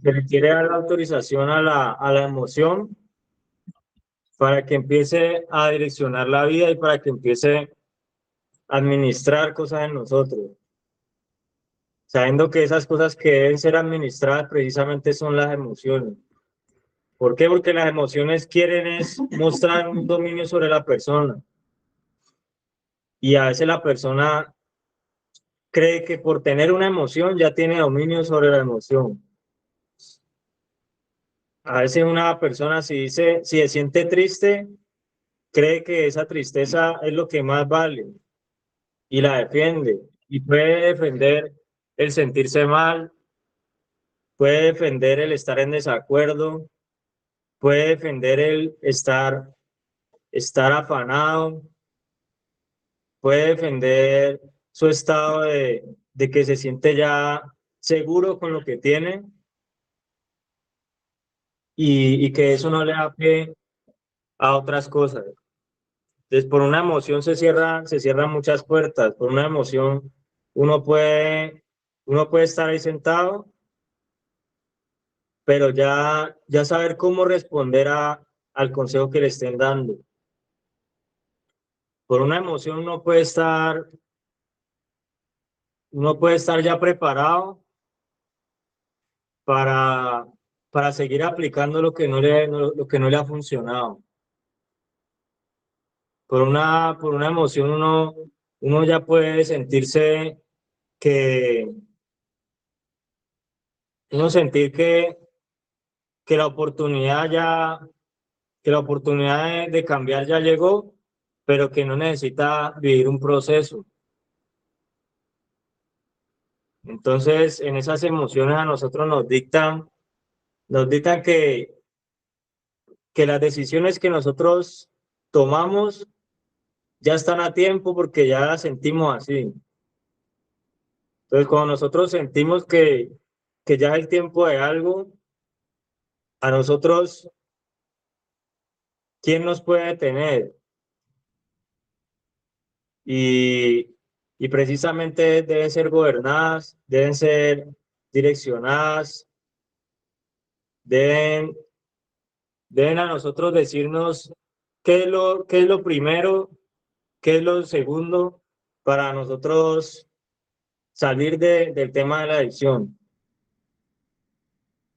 Se le quiere dar la autorización a la emoción para que empiece a direccionar la vida y para que empiece a administrar cosas en nosotros, sabiendo que esas cosas que deben ser administradas precisamente son las emociones. ¿Por qué? Porque las emociones quieren es mostrar un dominio sobre la persona y a veces la persona cree que por tener una emoción ya tiene dominio sobre la emoción. A veces una persona si se siente triste, cree que esa tristeza es lo que más vale y la defiende. Y puede defender el sentirse mal, puede defender el estar en desacuerdo, puede defender el estar afanado, puede defender su estado de que se siente ya seguro con lo que tiene y que eso no le da pie a otras cosas. Entonces, por una emoción se cierran muchas puertas. Por una emoción uno puede, uno puede estar ahí sentado, pero ya saber cómo responder al consejo que le estén dando. Por una emoción uno puede estar ya preparado para, para seguir aplicando lo que no le ha funcionado. Por una emoción uno ya puede sentirse que, uno sentir que la oportunidad ya, que la oportunidad de cambiar ya llegó, pero que no necesita vivir un proceso. Entonces, en esas emociones a nosotros nos dictan que las decisiones que nosotros tomamos ya están a tiempo porque ya las sentimos así. Entonces, cuando nosotros sentimos que ya es el tiempo de algo, a nosotros, ¿quién nos puede detener? Y, y precisamente deben ser gobernadas, deben ser direccionadas, deben, deben a nosotros decirnos qué es lo primero, qué es lo segundo para nosotros salir del tema de la adicción,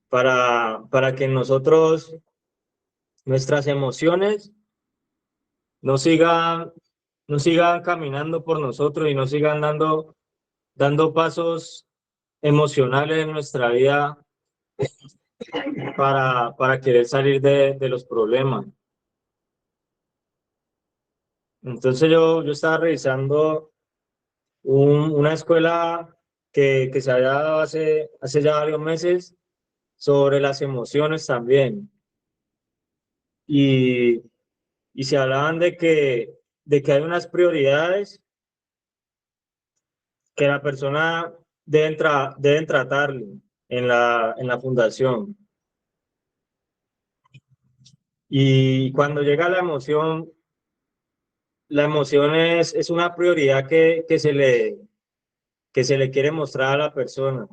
para que nosotros, nuestras emociones, no sigan, no sigan caminando por nosotros y no sigan dando pasos emocionales en nuestra vida para querer salir de los problemas. Entonces yo estaba revisando una escuela que se había dado hace ya varios meses sobre las emociones también. Y, y se hablaban de que hay unas prioridades que la persona deben tratarle en la fundación. Y cuando llega la emoción es una prioridad que se le quiere mostrar a la persona.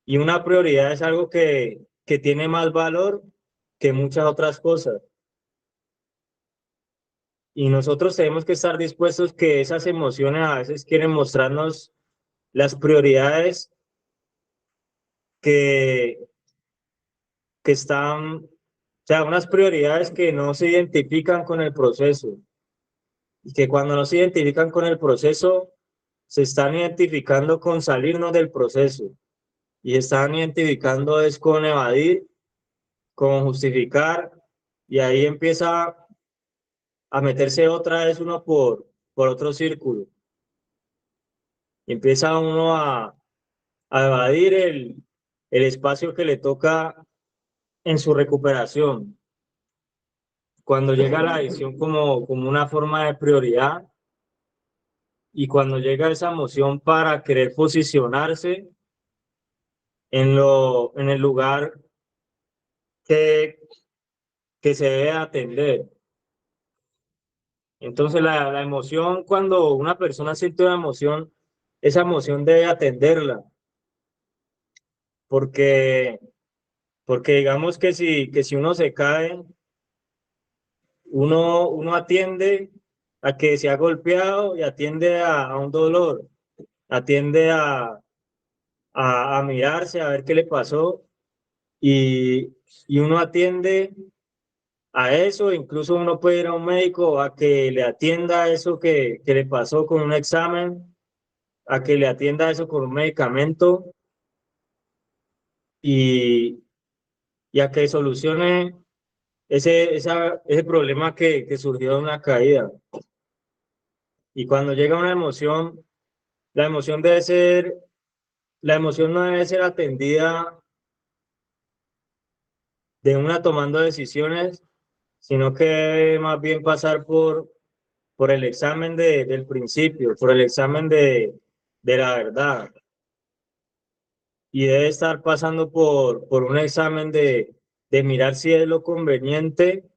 Y una prioridad es algo que tiene más valor que muchas otras cosas. Y nosotros tenemos que estar dispuestos que esas emociones a veces quieren mostrarnos las prioridades que, que están, o sea, unas prioridades que no se identifican con el proceso. Y que cuando no se identifican con el proceso, se están identificando con salirnos del proceso. Y se están identificando es con evadir, con justificar, y ahí empieza a meterse otra vez uno por otro círculo. Y empieza uno a evadir el espacio que le toca en su recuperación. Cuando llega la adicción como una forma de prioridad y cuando llega esa emoción para querer posicionarse en el lugar que, que se debe atender. Entonces la emoción, cuando una persona siente una emoción, esa emoción debe atenderla. porque, porque digamos que si uno se cae, uno atiende a que se ha golpeado y atiende a un dolor, atiende a mirarse, a ver qué le pasó y uno atiende a eso, incluso uno puede ir a un médico a que le atienda eso que le pasó con un examen, a que le atienda eso con un medicamento y, y a que solucione ese problema que surgió de una caída. Y cuando llega una emoción, la emoción debe ser, la emoción no debe ser atendida de una tomando decisiones, sino que debe más bien pasar por el examen del principio, por el examen de la verdad. Y debe estar pasando por un examen de mirar si es lo conveniente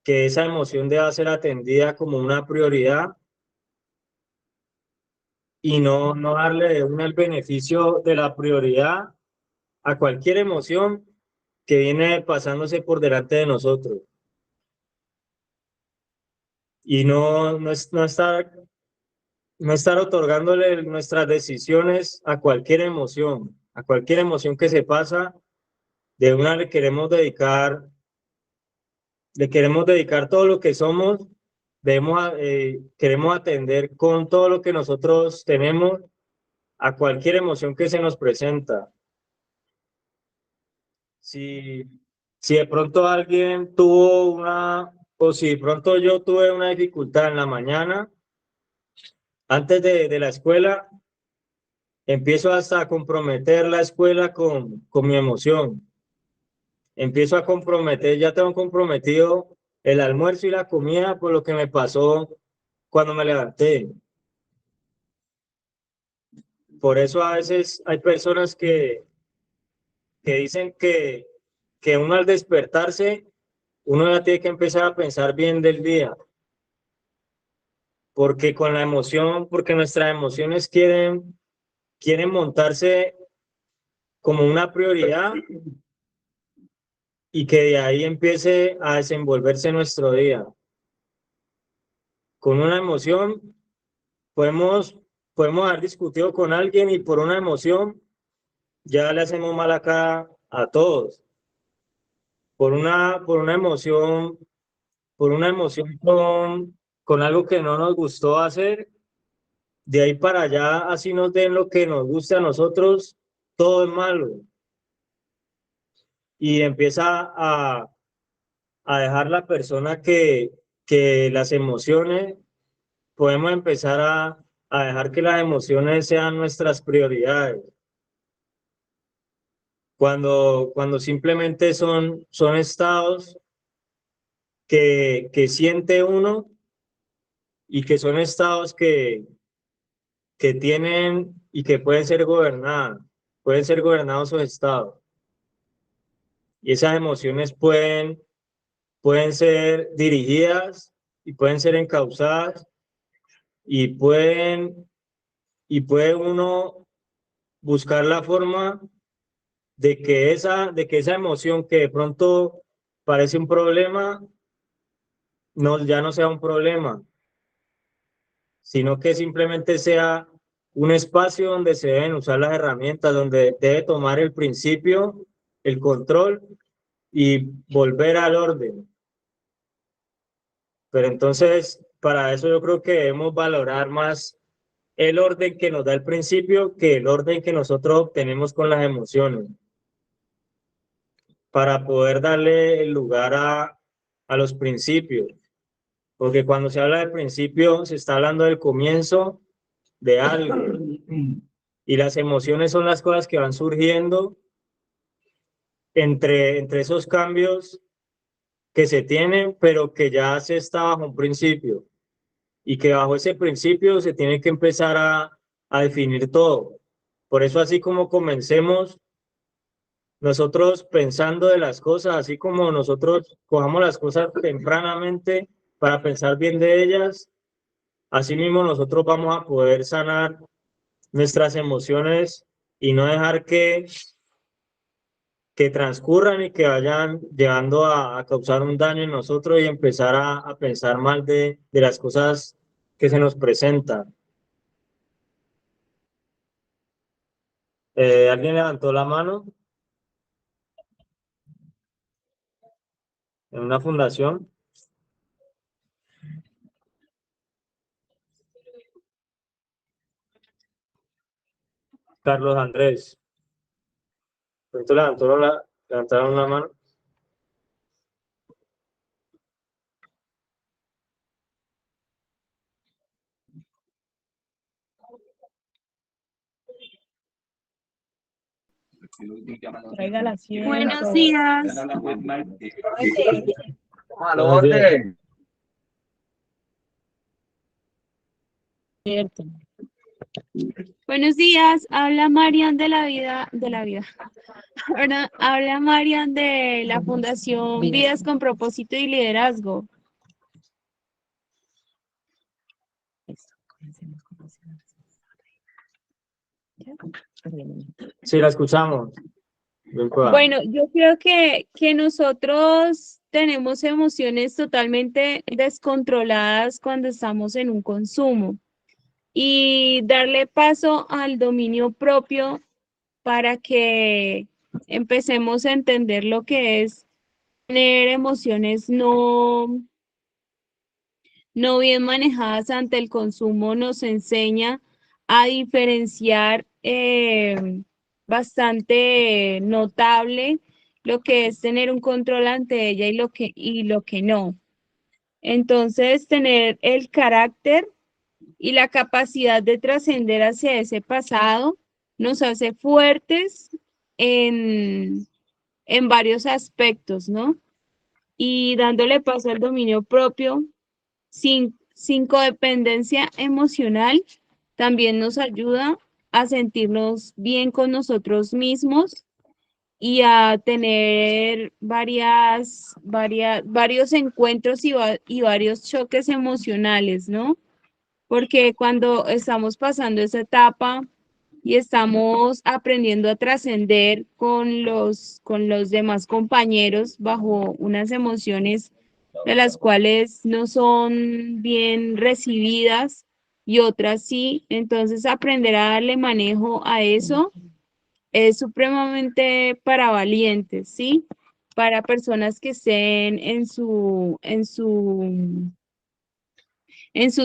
que esa emoción deba ser atendida como una prioridad y no darle el beneficio de la prioridad a cualquier emoción que viene pasándose por delante de nosotros. Y no estar otorgándole nuestras decisiones a cualquier emoción que se pasa, de una le queremos dedicar todo lo que somos, queremos atender con todo lo que nosotros tenemos a cualquier emoción que se nos presenta. Si, si de pronto alguien tuvo o si de pronto yo tuve una dificultad en la mañana, antes de la escuela, empiezo hasta a comprometer la escuela con mi emoción. Empiezo a comprometer, ya tengo comprometido el almuerzo y la comida por lo que me pasó cuando me levanté. Por eso a veces hay personas que dicen que uno al despertarse, uno ya tiene que empezar a pensar bien del día, porque con la emoción, porque nuestras emociones quieren montarse como una prioridad y que de ahí empiece a desenvolverse nuestro día. Con una emoción podemos, podemos haber discutido con alguien y por una emoción ya le hacemos mal acá a todos. Por una emoción, por una emoción con algo que no nos gustó hacer, de ahí para allá, así nos den lo que nos gusta a nosotros, todo es malo. Y empieza a dejar la persona que las emociones, podemos empezar a dejar que las emociones sean nuestras prioridades, cuando simplemente son estados que siente uno y que son estados que tienen y que pueden ser gobernados esos estados. Y esas emociones pueden ser dirigidas y pueden ser encausadas y y puede uno buscar la forma de que esa emoción que de pronto parece un problema, ya no sea un problema, sino que simplemente sea un espacio donde se deben usar las herramientas, donde debe tomar el principio, el control y volver al orden. Pero entonces, para eso yo creo que debemos valorar más el orden que nos da el principio que el orden que nosotros obtenemos con las emociones, para poder darle el lugar a los principios. Porque cuando se habla de principio, se está hablando del comienzo de algo. Y las emociones son las cosas que van surgiendo entre esos cambios que se tienen, pero que ya se está bajo un principio. Y que bajo ese principio se tiene que empezar a definir todo. Por eso, así como comencemos nosotros pensando de las cosas, así como nosotros cojamos las cosas tempranamente para pensar bien de ellas, así mismo nosotros vamos a poder sanar nuestras emociones y no dejar que transcurran y que vayan llevando a causar un daño en nosotros y empezar a pensar mal de las cosas que se nos presentan. ¿Alguien levantó la mano en una fundación? Carlos Andrés. ¿Pronto levantaron la mano? Traiga la ciencia. Buenos días. Buenos días. Cierto. Buenos días. Habla Marian de la vida. Habla Marian de la Fundación Vidas con Propósito y Liderazgo. Sí, la escuchamos. Bien, pues. Bueno, yo creo que nosotros tenemos emociones totalmente descontroladas cuando estamos en un consumo y darle paso al dominio propio para que empecemos a entender lo que es tener emociones no bien manejadas ante el consumo, nos enseña a diferenciar bastante notable lo que es tener un control ante ella y lo que no. Entonces, tener el carácter y la capacidad de trascender hacia ese pasado nos hace fuertes en, en varios aspectos, ¿no? Y dándole paso al dominio propio, sin codependencia emocional, también nos ayuda a sentirnos bien con nosotros mismos y a tener varios encuentros y varios choques emocionales, ¿no? Porque cuando estamos pasando esa etapa y estamos aprendiendo a trascender con los demás compañeros bajo unas emociones de las cuales no son bien recibidas y otras sí, entonces aprender a darle manejo a eso es supremamente para valientes, ¿sí? Para personas que estén en sus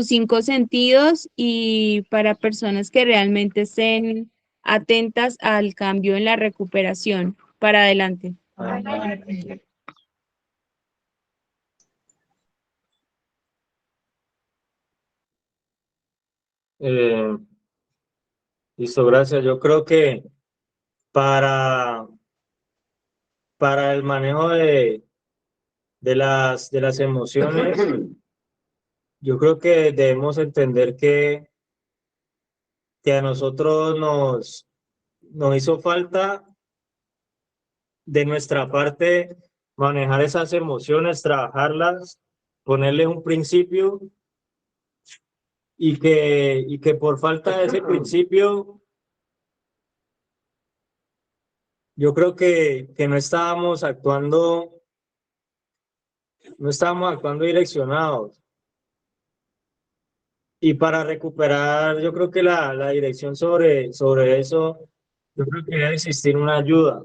cinco sentidos y para personas que realmente estén atentas al cambio en la recuperación. Para adelante. Eh, Listo, gracias. Yo creo que para, para el manejo de las emociones, yo creo que debemos entender que a nosotros nos hizo falta de nuestra parte manejar esas emociones, trabajarlas, ponerles un principio y que por falta de ese principio, yo creo que no estábamos actuando direccionados. Y para recuperar, yo creo que la dirección sobre eso, yo creo que debe existir una ayuda.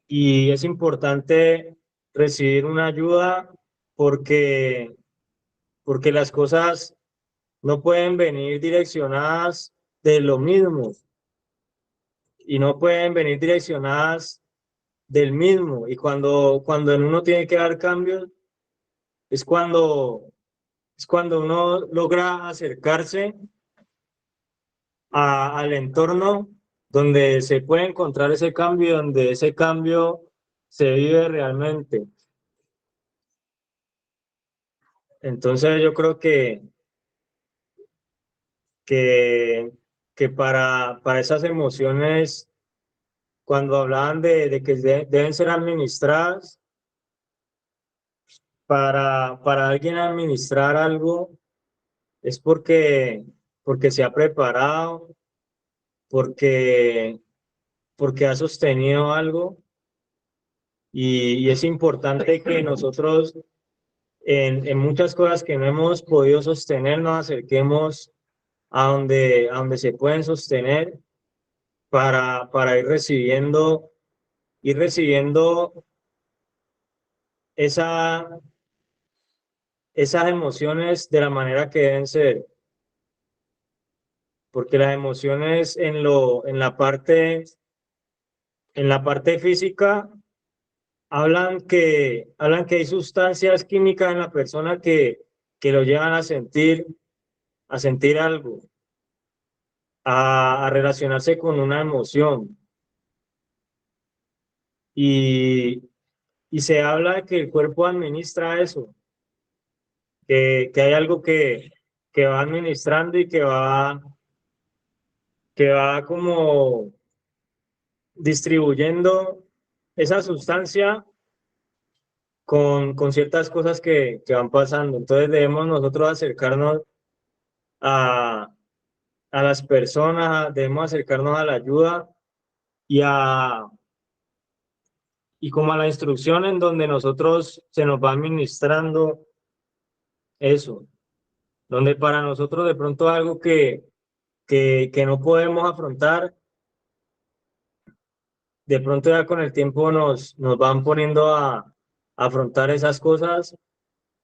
Y es importante recibir una ayuda porque, porque las cosas no pueden venir direccionadas de lo mismo y no pueden venir direccionadas del mismo. Y cuando en uno tiene que dar cambios, es es cuando uno logra acercarse al entorno donde se puede encontrar ese cambio, donde ese cambio se vive realmente. Entonces yo creo que, que para esas emociones, cuando hablaban de que deben ser administradas, para alguien administrar algo es porque se ha preparado, porque, porque ha sostenido algo y es importante que nosotros en muchas cosas que no hemos podido sostener nos acerquemos a donde se pueden sostener para ir recibiendo esa, esas emociones de la manera que deben ser, porque las emociones en la parte física hablan que hay sustancias químicas en la persona que lo llevan a sentir algo, a relacionarse con una emoción. Y, y se habla de que el cuerpo administra eso, que hay algo que va administrando y que va como distribuyendo esa sustancia con ciertas cosas que van pasando. Entonces debemos nosotros acercarnos a, a las personas, debemos acercarnos a la ayuda y y como a la instrucción en donde nosotros se nos va administrando eso, donde para nosotros de pronto algo que no podemos afrontar, de pronto ya con el tiempo nos van poniendo a afrontar esas cosas,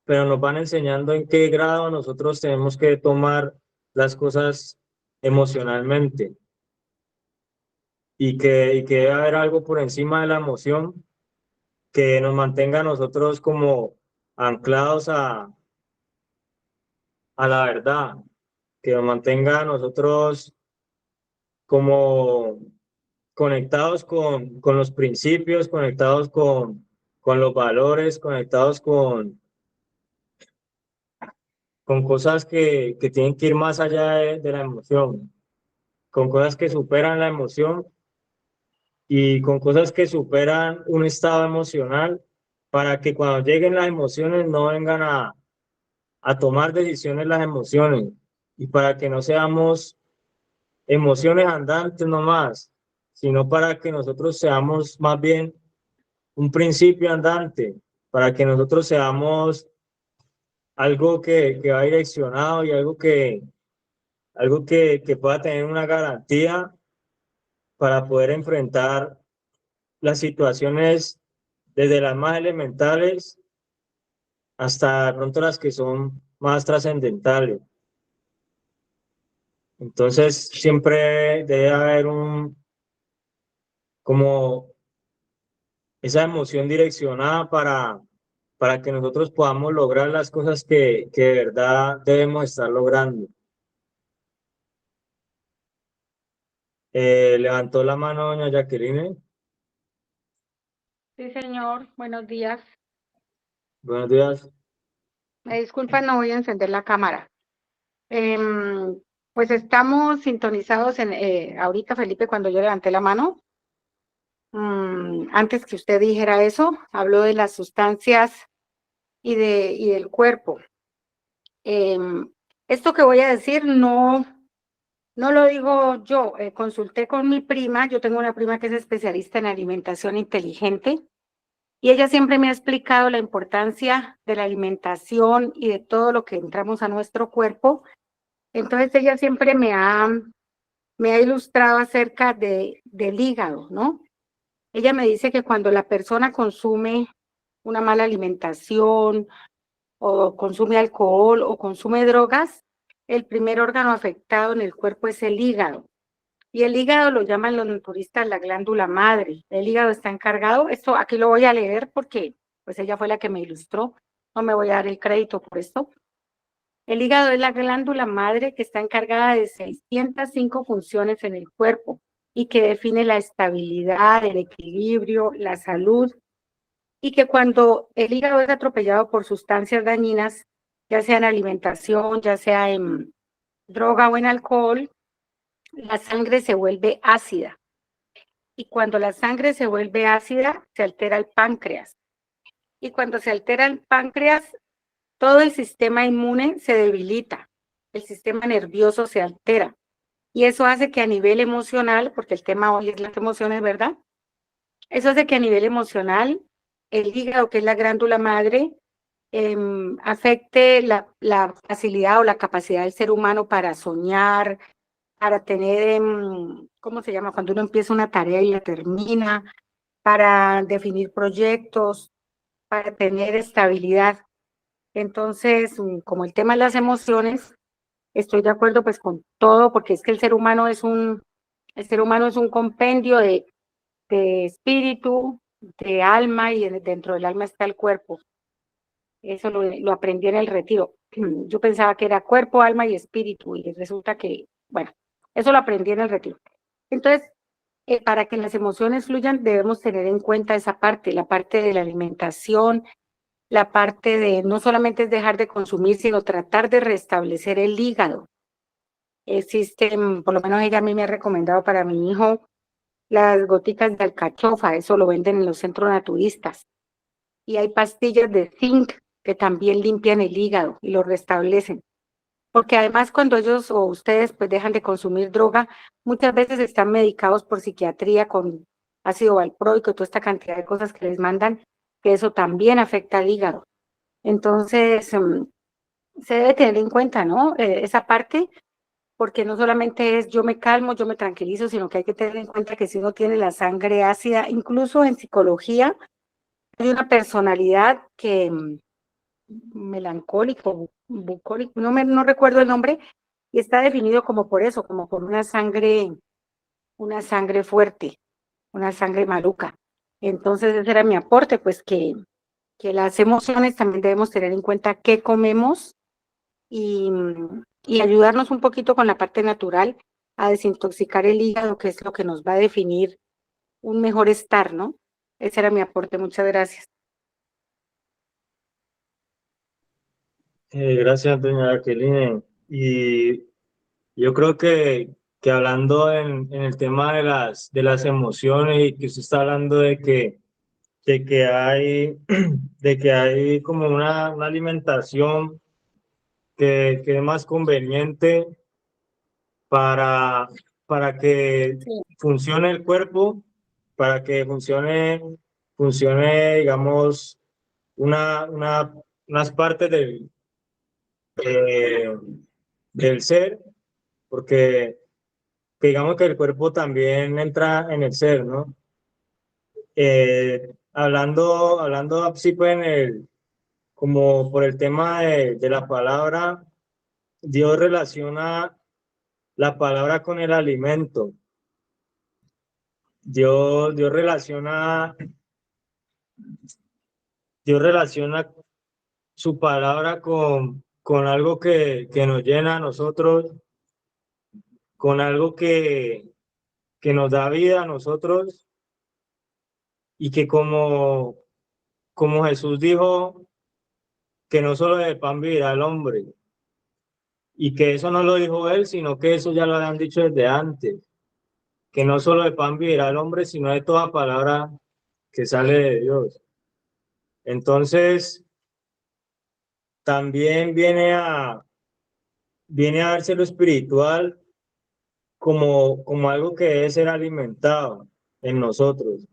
pero nos van enseñando en qué grado nosotros tenemos que tomar las cosas emocionalmente y que debe haber algo por encima de la emoción que nos mantenga a nosotros como anclados a la verdad, que nos mantenga a nosotros como conectados con los principios, conectados con los valores, conectados con cosas que tienen que ir más allá de la emoción, con cosas que superan la emoción y con cosas que superan un estado emocional para que cuando lleguen las emociones no vengan a tomar decisiones las emociones y para que no seamos emociones andantes nomás, sino para que nosotros seamos más bien un principio andante, para que nosotros seamos algo que va direccionado y algo que pueda tener una garantía para poder enfrentar las situaciones desde las más elementales hasta de pronto las que son más trascendentales. Entonces, siempre debe haber como esa emoción direccionada para que nosotros podamos lograr las cosas que de verdad debemos estar logrando. Levantó la mano doña Jacqueline. Sí, señor. Buenos días. Buenos días. Me disculpan, no voy a encender la cámara. Pues estamos sintonizados ahorita, Felipe, cuando yo levanté la mano. Antes que usted dijera eso, habló de las sustancias y del cuerpo. Esto que voy a decir no lo digo yo. Consulté con mi prima. Yo tengo una prima que es especialista en alimentación inteligente. Y ella siempre me ha explicado la importancia de la alimentación y de todo lo que entramos a nuestro cuerpo. Entonces ella siempre me ha ilustrado acerca del hígado, ¿no? Ella me dice que cuando la persona consume una mala alimentación o consume alcohol o consume drogas, el primer órgano afectado en el cuerpo es el hígado. Y el hígado lo llaman los naturistas la glándula madre. El hígado está encargado, esto aquí lo voy a leer porque pues ella fue la que me ilustró, no me voy a dar el crédito por esto. El hígado es la glándula madre que está encargada de 605 funciones en el cuerpo y que define la estabilidad, el equilibrio, la salud, y que cuando el hígado es atropellado por sustancias dañinas, ya sea en alimentación, ya sea en droga o en alcohol, la sangre se vuelve ácida. Y cuando la sangre se vuelve ácida, se altera el páncreas. Y cuando se altera el páncreas, todo el sistema inmune se debilita, el sistema nervioso se altera. Y eso hace que a nivel emocional, porque el tema hoy es las emociones, ¿verdad? Eso hace que a nivel emocional el hígado, que es la glándula madre, afecte la facilidad o la capacidad del ser humano para soñar, para tener, ¿cómo se llama? Cuando uno empieza una tarea y la termina, para definir proyectos, para tener estabilidad. Entonces, como el tema de las emociones, estoy de acuerdo pues con todo, porque es que el ser humano es un compendio de espíritu, de alma, y dentro del alma está el cuerpo. Eso lo aprendí en el retiro. Yo pensaba que era cuerpo, alma y espíritu, y resulta que, bueno, eso lo aprendí en el retiro. Entonces, para que las emociones fluyan, debemos tener en cuenta esa parte, la parte de la alimentación, la parte de no solamente es dejar de consumir, sino tratar de restablecer el hígado. Existen, por lo menos ella a mí me ha recomendado para mi hijo, las goticas de alcachofa, eso lo venden en los centros naturistas. Y hay pastillas de zinc que también limpian el hígado y lo restablecen. Porque además cuando ellos o ustedes pues dejan de consumir droga, muchas veces están medicados por psiquiatría con ácido valproico y toda esta cantidad de cosas que les mandan, que eso también afecta al hígado. Entonces, se debe tener en cuenta, ¿no? Esa parte, porque no solamente es yo me calmo, yo me tranquilizo, sino que hay que tener en cuenta que si uno tiene la sangre ácida, incluso en psicología, hay una personalidad que melancólico, bucólico, no recuerdo el nombre, y está definido como por eso, como por una sangre fuerte, una sangre maluca. Entonces ese era mi aporte, pues que las emociones también debemos tener en cuenta qué comemos y, y ayudarnos un poquito con la parte natural a desintoxicar el hígado, que es lo que nos va a definir un mejor estar, ¿no? Ese era mi aporte, muchas gracias. Gracias, doña Jacqueline. Y yo creo que hablando en el tema de las emociones y que usted está hablando de que hay, de que hay como una alimentación que es más conveniente para, para que Sí, funcione el cuerpo, para que funcione, digamos, unas partes eh, del ser, porque que digamos que el cuerpo también entra en el ser, ¿no? Hablando así pues como por el tema de la palabra, Dios relaciona la palabra con el alimento. Dios Dios relaciona su palabra con algo que nos llena a nosotros, con algo que nos da vida a nosotros y que como Jesús dijo, que no solo de pan vivirá el hombre, y que eso no lo dijo él, sino que eso ya lo habían dicho desde antes, que no solo de pan vivirá el hombre, sino de toda palabra que sale de Dios. Entonces, también viene a verse lo espiritual como algo que debe ser alimentado en nosotros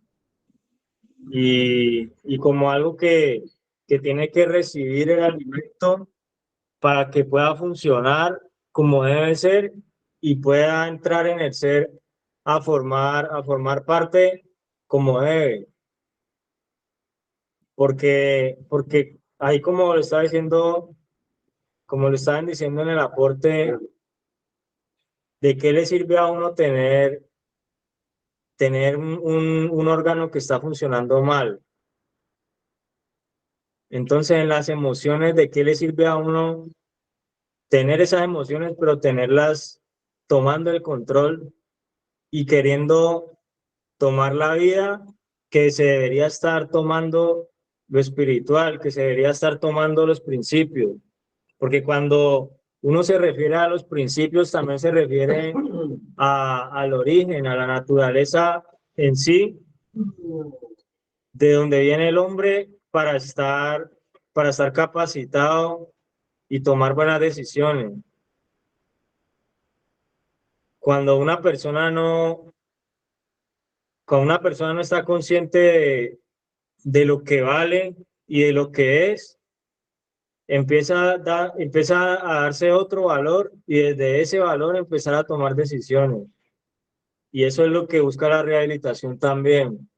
y como algo que tiene que recibir el alimento para que pueda funcionar como debe ser y pueda entrar en el ser a formar parte como debe. Porque ahí como lo estaba diciendo, como lo estaban diciendo en el aporte, ¿de qué le sirve a uno tener un órgano que está funcionando mal? Entonces, en las emociones, ¿de qué le sirve a uno tener esas emociones, pero tenerlas tomando el control y queriendo tomar la vida que se debería estar tomando lo espiritual, que se debería estar tomando los principios? Porque cuando uno se refiere a los principios, también se refiere al origen, a la naturaleza en sí, de donde viene el hombre para estar capacitado y tomar buenas decisiones. cuando una persona no, cuando una persona no está consciente de lo que vale y de lo que es, empieza a darse otro valor y desde ese valor empezar a tomar decisiones. Y eso es lo que busca la rehabilitación también,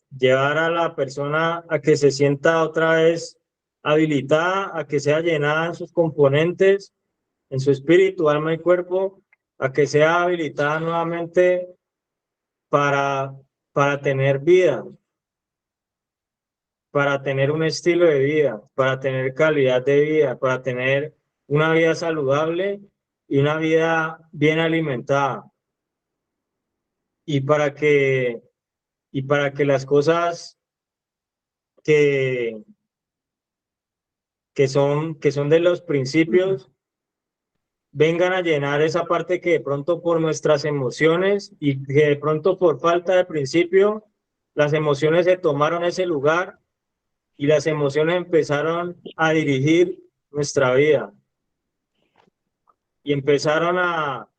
llevar a la persona a que se sienta otra vez habilitada, a que sea llenada en sus componentes, en su espíritu, alma y cuerpo, a que sea habilitada nuevamente para, para tener vida, para tener un estilo de vida, para tener calidad de vida, para tener una vida saludable y una vida bien alimentada. Y para que las cosas que, que son de los principios vengan a llenar esa parte que de pronto por nuestras emociones y que de pronto por falta de principio, las emociones se tomaron ese lugar y las emociones empezaron a dirigir nuestra vida y empezaron a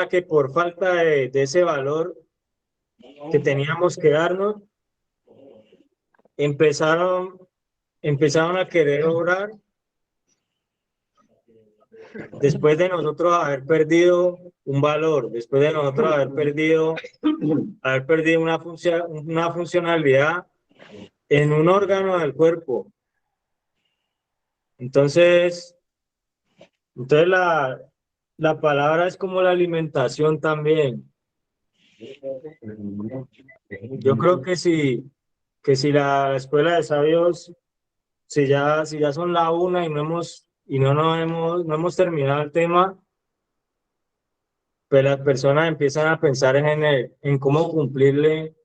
que por falta de ese valor que teníamos que darnos, empezaron, empezaron a querer obrar después de nosotros haber perdido un valor, después de nosotros haber perdido una funcionalidad en un órgano del cuerpo. Entonces, entonces la palabra es como la alimentación también. Yo creo que si la escuela de sabios, si ya son la una y no hemos terminado el tema, pues las personas empiezan a pensar en cómo cumplirle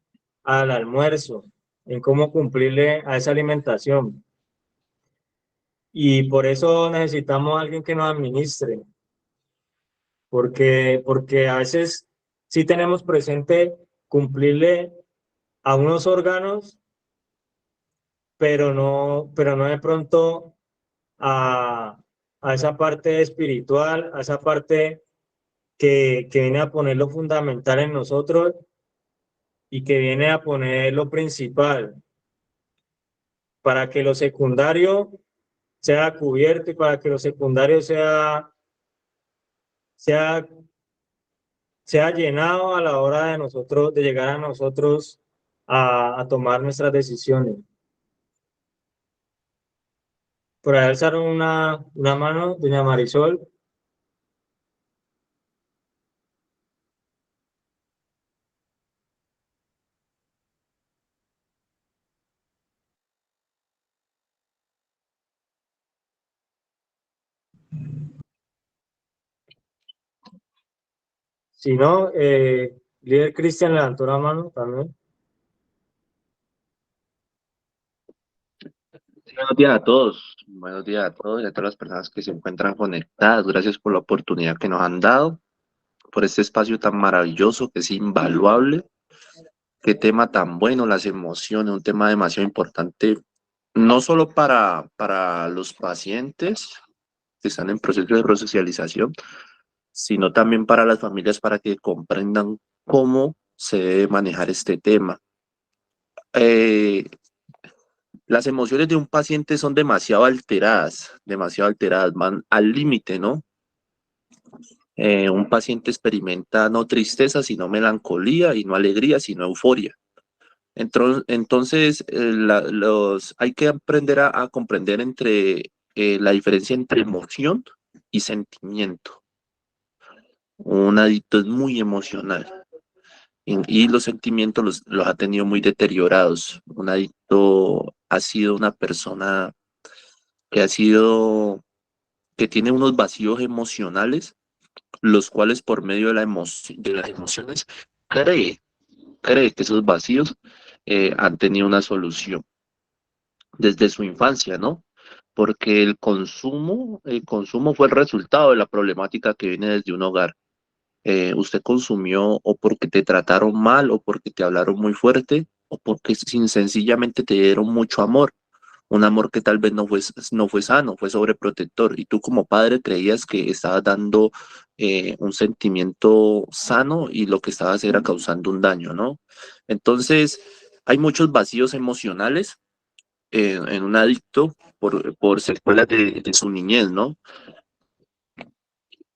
al almuerzo, en cómo cumplirle a esa alimentación. Y por eso necesitamos a alguien que nos administre, porque a veces sí tenemos presente cumplirle a unos órganos, pero no de pronto a, a esa parte espiritual, a esa parte que viene a poner lo fundamental en nosotros y que viene a poner lo principal para que lo secundario sea cubierto y para que lo secundario sea, sea llenado a la hora de nosotros, de llegar a nosotros a tomar nuestras decisiones. Por ahí alzaron una mano, doña Marisol. Si no, líder Cristian levantó la mano también. Sí, buenos días a todos y a todas las personas que se encuentran conectadas. Gracias por la oportunidad que nos han dado, por este espacio tan maravilloso que es invaluable. Qué tema tan bueno, las emociones, un tema demasiado importante, no solo para los pacientes que están en proceso de resocialización, sino también para las familias para que comprendan cómo se debe manejar este tema. Las emociones de un paciente son demasiado alteradas, van al límite, ¿no? Un paciente experimenta no tristeza, sino melancolía, y no alegría, sino euforia. Entonces, hay que aprender a comprender la diferencia entre emoción y sentimiento. Un adicto es muy emocional y los sentimientos los ha tenido muy deteriorados. Un adicto ha sido una persona que tiene unos vacíos emocionales, los cuales por medio de de las emociones cree, cree que esos vacíos han tenido una solución desde su infancia, ¿no? Porque el consumo fue el resultado de la problemática que viene desde un hogar. Usted consumió o porque te trataron mal, o porque te hablaron muy fuerte, o porque sencillamente te dieron mucho amor, un amor que tal vez no fue sano, fue sobreprotector, y tú como padre creías que estabas dando un sentimiento sano y lo que estabas era causando un daño, ¿no? Entonces, hay muchos vacíos emocionales en un adicto por secuelas de su niñez, ¿no?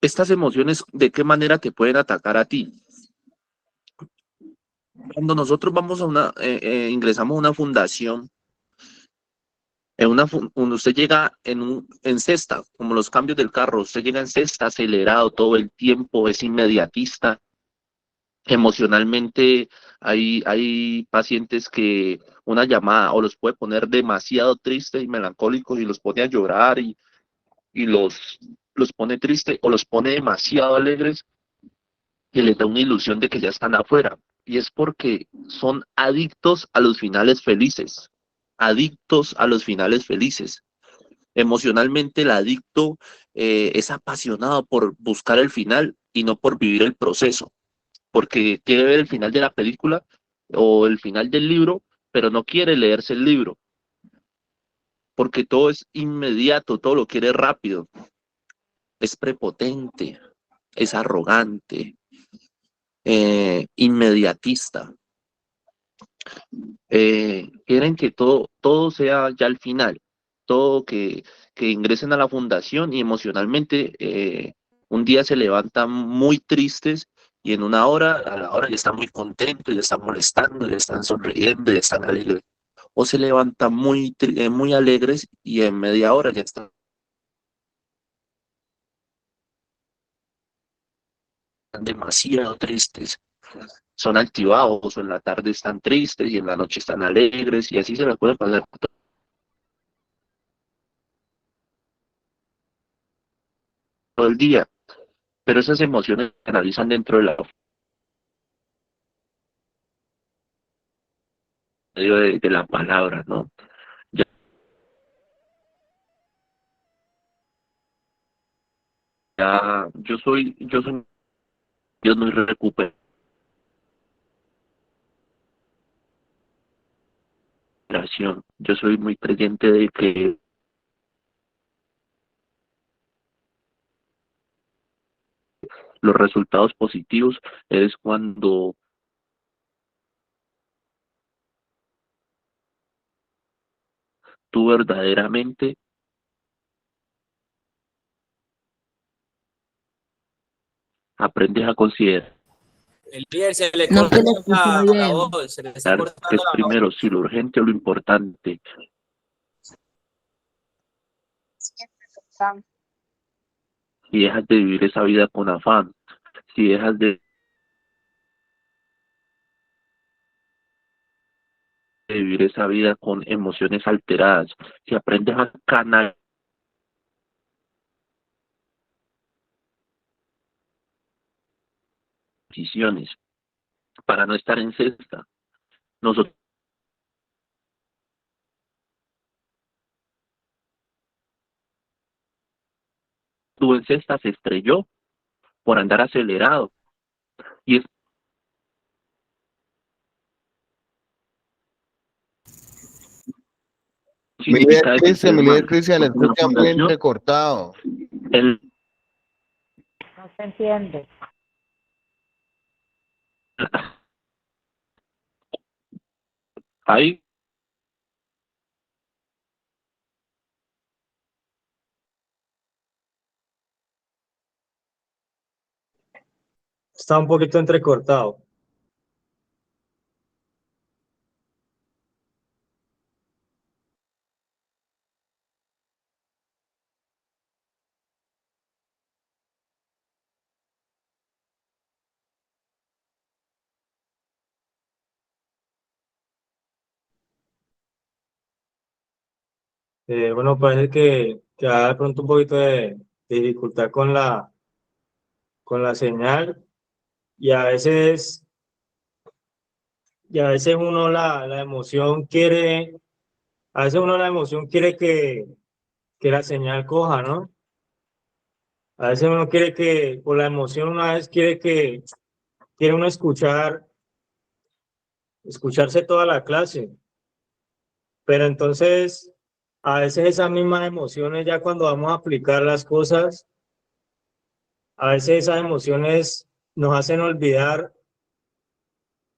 Estas emociones, ¿de qué manera te pueden atacar a ti? Cuando nosotros vamos a ingresamos a una fundación, cuando usted llega en cesta, como los cambios del carro, usted llega en cesta acelerado todo el tiempo, es inmediatista. Emocionalmente hay pacientes que una llamada o los puede poner demasiado tristes y melancólicos y los pone a llorar y los pone tristes o los pone demasiado alegres que les da una ilusión de que ya están afuera. Y es porque son adictos a los finales felices, adictos a los finales felices. Emocionalmente el adicto es apasionado por buscar el final y no por vivir el proceso, porque quiere ver el final de la película o el final del libro, pero no quiere leerse el libro, porque todo es inmediato, todo lo quiere rápido, es prepotente, es arrogante, inmediatista. Quieren que todo sea ya al final, todo que ingresen a la fundación y emocionalmente un día se levantan muy tristes y en una hora, a la hora ya están muy contentos, ya están molestando, ya están sonriendo, ya están alegres. O se levantan muy alegres y en media hora ya están demasiado tristes. Son altibados, o en la tarde están tristes y en la noche están alegres y así se la puede pasar todo el día. Pero esas emociones se analizan dentro de medio de la palabra, ¿no? Ya, yo soy Dios muy recuperación, yo soy muy creyente de que los resultados positivos es cuando tú verdaderamente aprendes a considerar El líder se le No corta te lo escucho la bien. voz, se le está qué cortando es la voz. primero, si lo urgente o lo importante. Si dejas de vivir esa vida con afán, si dejas de vivir esa vida con emociones alteradas, si aprendes a canalizar decisiones para no estar en cesta. Nosotros estuvo en cesta, se estrelló por andar acelerado y es significa de que estés Mi líder mal, Cristian, porque la escucha muy fundación, entrecortado. el, No se entiende. ahí Está un poquito entrecortado. Bueno, parece que hay de pronto un poquito de dificultad con la señal y a veces uno la emoción quiere, a veces uno la emoción quiere que la señal coja, ¿no? A veces uno quiere que, por la emoción, una vez quiere uno escucharse toda la clase, pero entonces a veces esas mismas emociones, ya cuando vamos a aplicar las cosas, a veces esas emociones nos hacen olvidar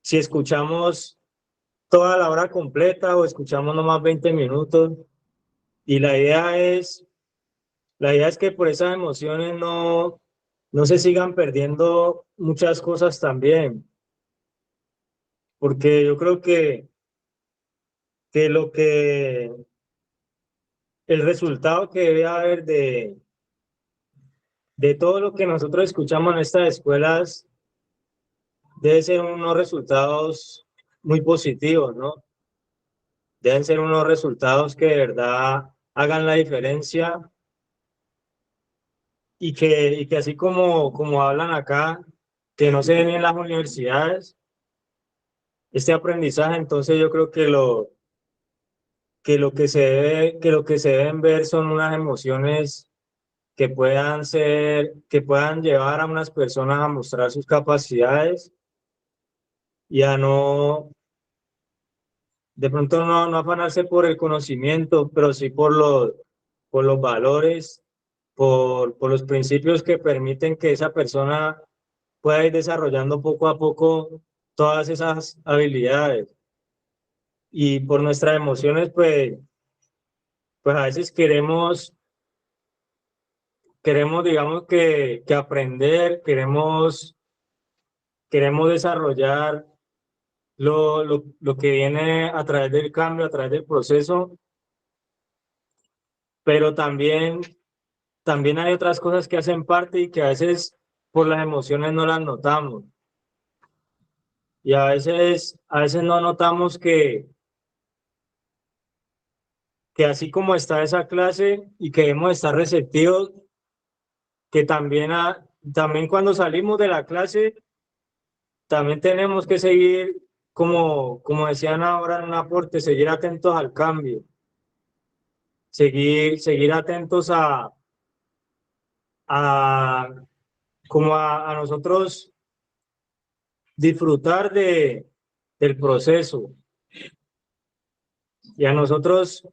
si escuchamos toda la hora completa o escuchamos nomás 20 minutos. Y la idea es que por esas emociones no se sigan perdiendo muchas cosas también, porque yo creo que el resultado que debe haber de todo lo que nosotros escuchamos en estas escuelas debe ser unos resultados muy positivos, ¿no? Deben ser unos resultados que de verdad hagan la diferencia y que así como hablan acá, que no se den en las universidades, este aprendizaje, entonces yo creo que lo que se deben ver son unas emociones que puedan llevar a unas personas a mostrar sus capacidades y a de pronto no afanarse por el conocimiento, pero sí por los valores, por los principios que permiten que esa persona pueda ir desarrollando poco a poco todas esas habilidades. Y por nuestras emociones, pues a veces queremos digamos que aprender, queremos desarrollar lo que viene a través del cambio, a través del proceso, pero también hay otras cosas que hacen parte y que a veces por las emociones no las notamos. Y a veces no notamos que así como está esa clase y que debemos estar receptivos, que también cuando salimos de la clase, también tenemos que seguir, como decían ahora en un aporte, seguir atentos al cambio, seguir atentos a, a nosotros disfrutar del proceso y a nosotros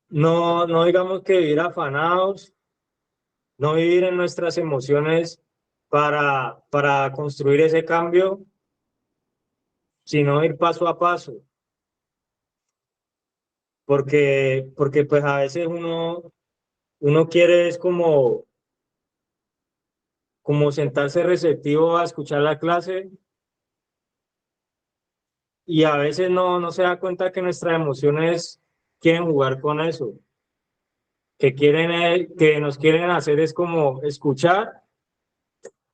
no digamos que vivir afanados, no vivir en nuestras emociones para construir ese cambio, sino ir paso a paso, porque pues a veces uno quiere es como sentarse receptivo a escuchar la clase y a veces no se da cuenta que nuestras emociones quieren jugar con eso, que nos quieren hacer es como escuchar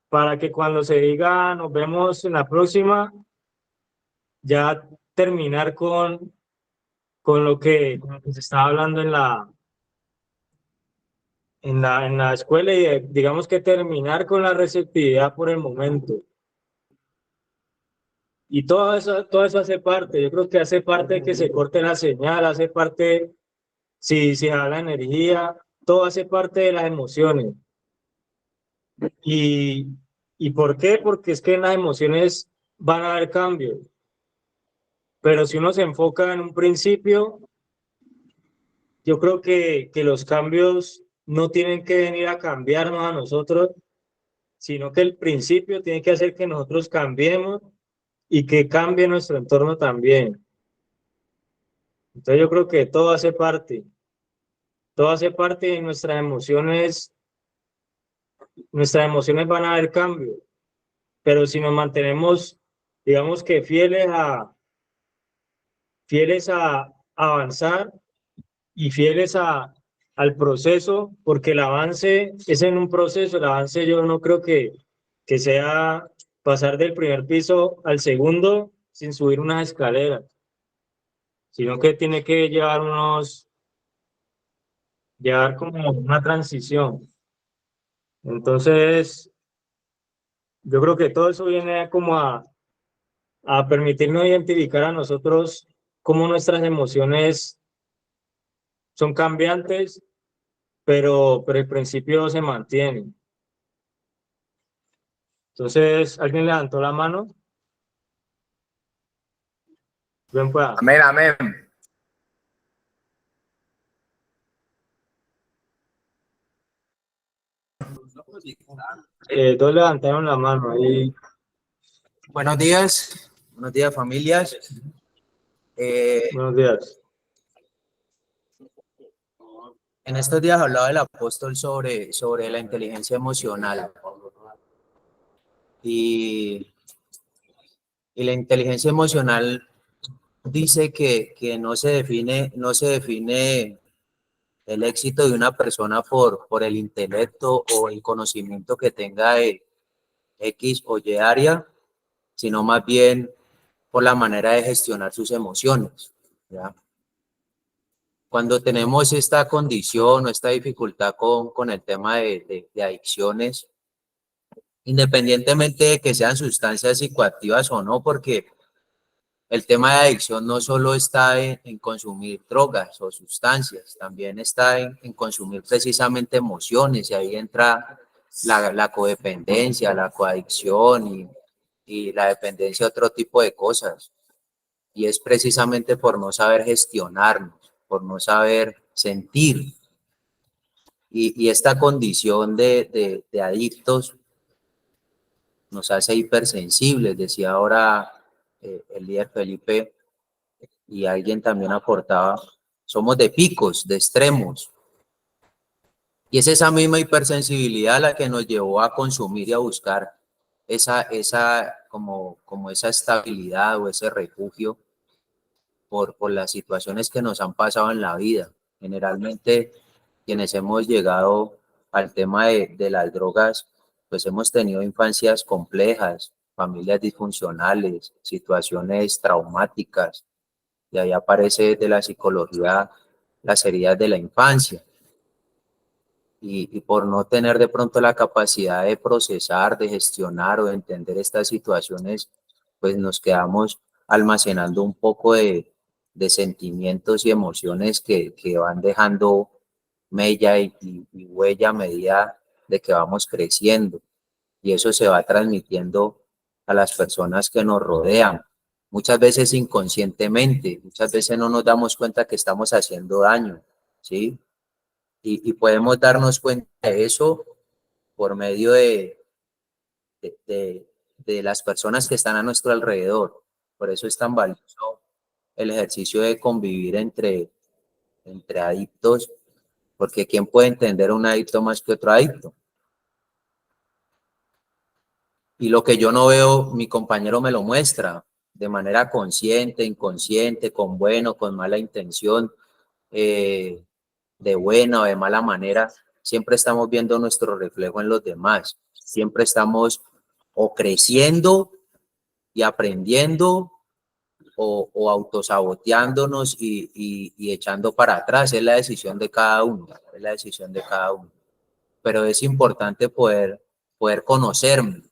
para que cuando se diga nos vemos en la próxima, ya terminar con lo que se estaba hablando en la escuela y digamos que terminar con la receptividad por el momento. Y todo eso hace parte, yo creo que hace parte de que se corte la señal, hace parte, si se da la energía, todo hace parte de las emociones. ¿Y, y por qué? Porque es que en las emociones van a haber cambios, pero si uno se enfoca en un principio, yo creo que los cambios no tienen que venir a cambiarnos a nosotros, sino que el principio tiene que hacer que nosotros cambiemos y que cambie nuestro entorno también. Entonces yo creo que todo hace parte de nuestras emociones van a haber cambios, pero si nos mantenemos, digamos que fieles a avanzar y fieles al proceso, porque el avance es en un proceso, el avance yo no creo que sea pasar del primer piso al segundo sin subir unas escaleras, sino que tiene que llevar como una transición. Entonces, yo creo que todo eso viene como a permitirnos identificar a nosotros cómo nuestras emociones son cambiantes, pero el principio se mantiene. Entonces, ¿alguien levantó la mano? Bien, pues. Amén, amén. Dos levantaron la mano ahí. Buenos días familias. Buenos días. En estos días hablaba el apóstol sobre la inteligencia emocional y la inteligencia emocional dice que no se define el éxito de una persona por el intelecto o el conocimiento que tenga de X o Y área, sino más bien por la manera de gestionar sus emociones, ¿ya? Cuando tenemos esta condición o esta dificultad con el tema de adicciones, independientemente de que sean sustancias psicoactivas o no, porque el tema de adicción no solo está en consumir drogas o sustancias, también está en consumir precisamente emociones, y ahí entra la codependencia, la coadicción y la dependencia de otro tipo de cosas. Y es precisamente por no saber gestionarnos, por no saber sentir. Y esta condición de adictos nos hace hipersensibles, decía ahora el líder Felipe, y alguien también aportaba, somos de picos, de extremos. Y es esa misma hipersensibilidad la que nos llevó a consumir y a buscar como esa estabilidad o ese refugio por las situaciones que nos han pasado en la vida. Generalmente, quienes hemos llegado al tema de las drogas, pues hemos tenido infancias complejas, familias disfuncionales, situaciones traumáticas, y ahí aparece de la psicología las heridas de la infancia. Y por no tener de pronto la capacidad de procesar, de gestionar o de entender estas situaciones, pues nos quedamos almacenando un poco de sentimientos y emociones que van dejando mella y huella a medida de que vamos creciendo. Y eso se va transmitiendo a las personas que nos rodean. Muchas veces inconscientemente, muchas veces no nos damos cuenta que estamos haciendo daño, ¿sí? Y podemos darnos cuenta de eso por medio de las personas que están a nuestro alrededor. Por eso es tan valioso el ejercicio de convivir entre adictos, porque ¿quién puede entender un adicto más que otro adicto? Y lo que yo no veo, mi compañero me lo muestra de manera consciente, inconsciente, con bueno, con mala intención, de buena o de mala manera. Siempre estamos viendo nuestro reflejo en los demás. Siempre estamos o creciendo y aprendiendo o autosaboteándonos y echando para atrás. Es la decisión de cada uno, es la decisión de cada uno. Pero es importante poder conocerme,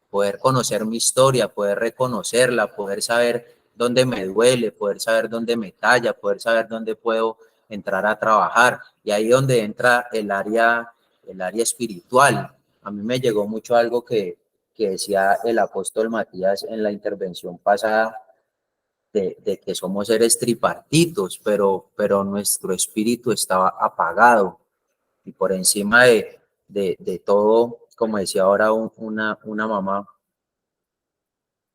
poder conocer mi historia, poder reconocerla, poder saber dónde me duele, poder saber dónde me talla, poder saber dónde puedo entrar a trabajar. Y ahí es donde entra el área espiritual. A mí me llegó mucho algo que decía el apóstol Matías en la intervención pasada, de que somos seres tripartitos, pero nuestro espíritu estaba apagado. Y por encima de todo, como decía ahora una mamá,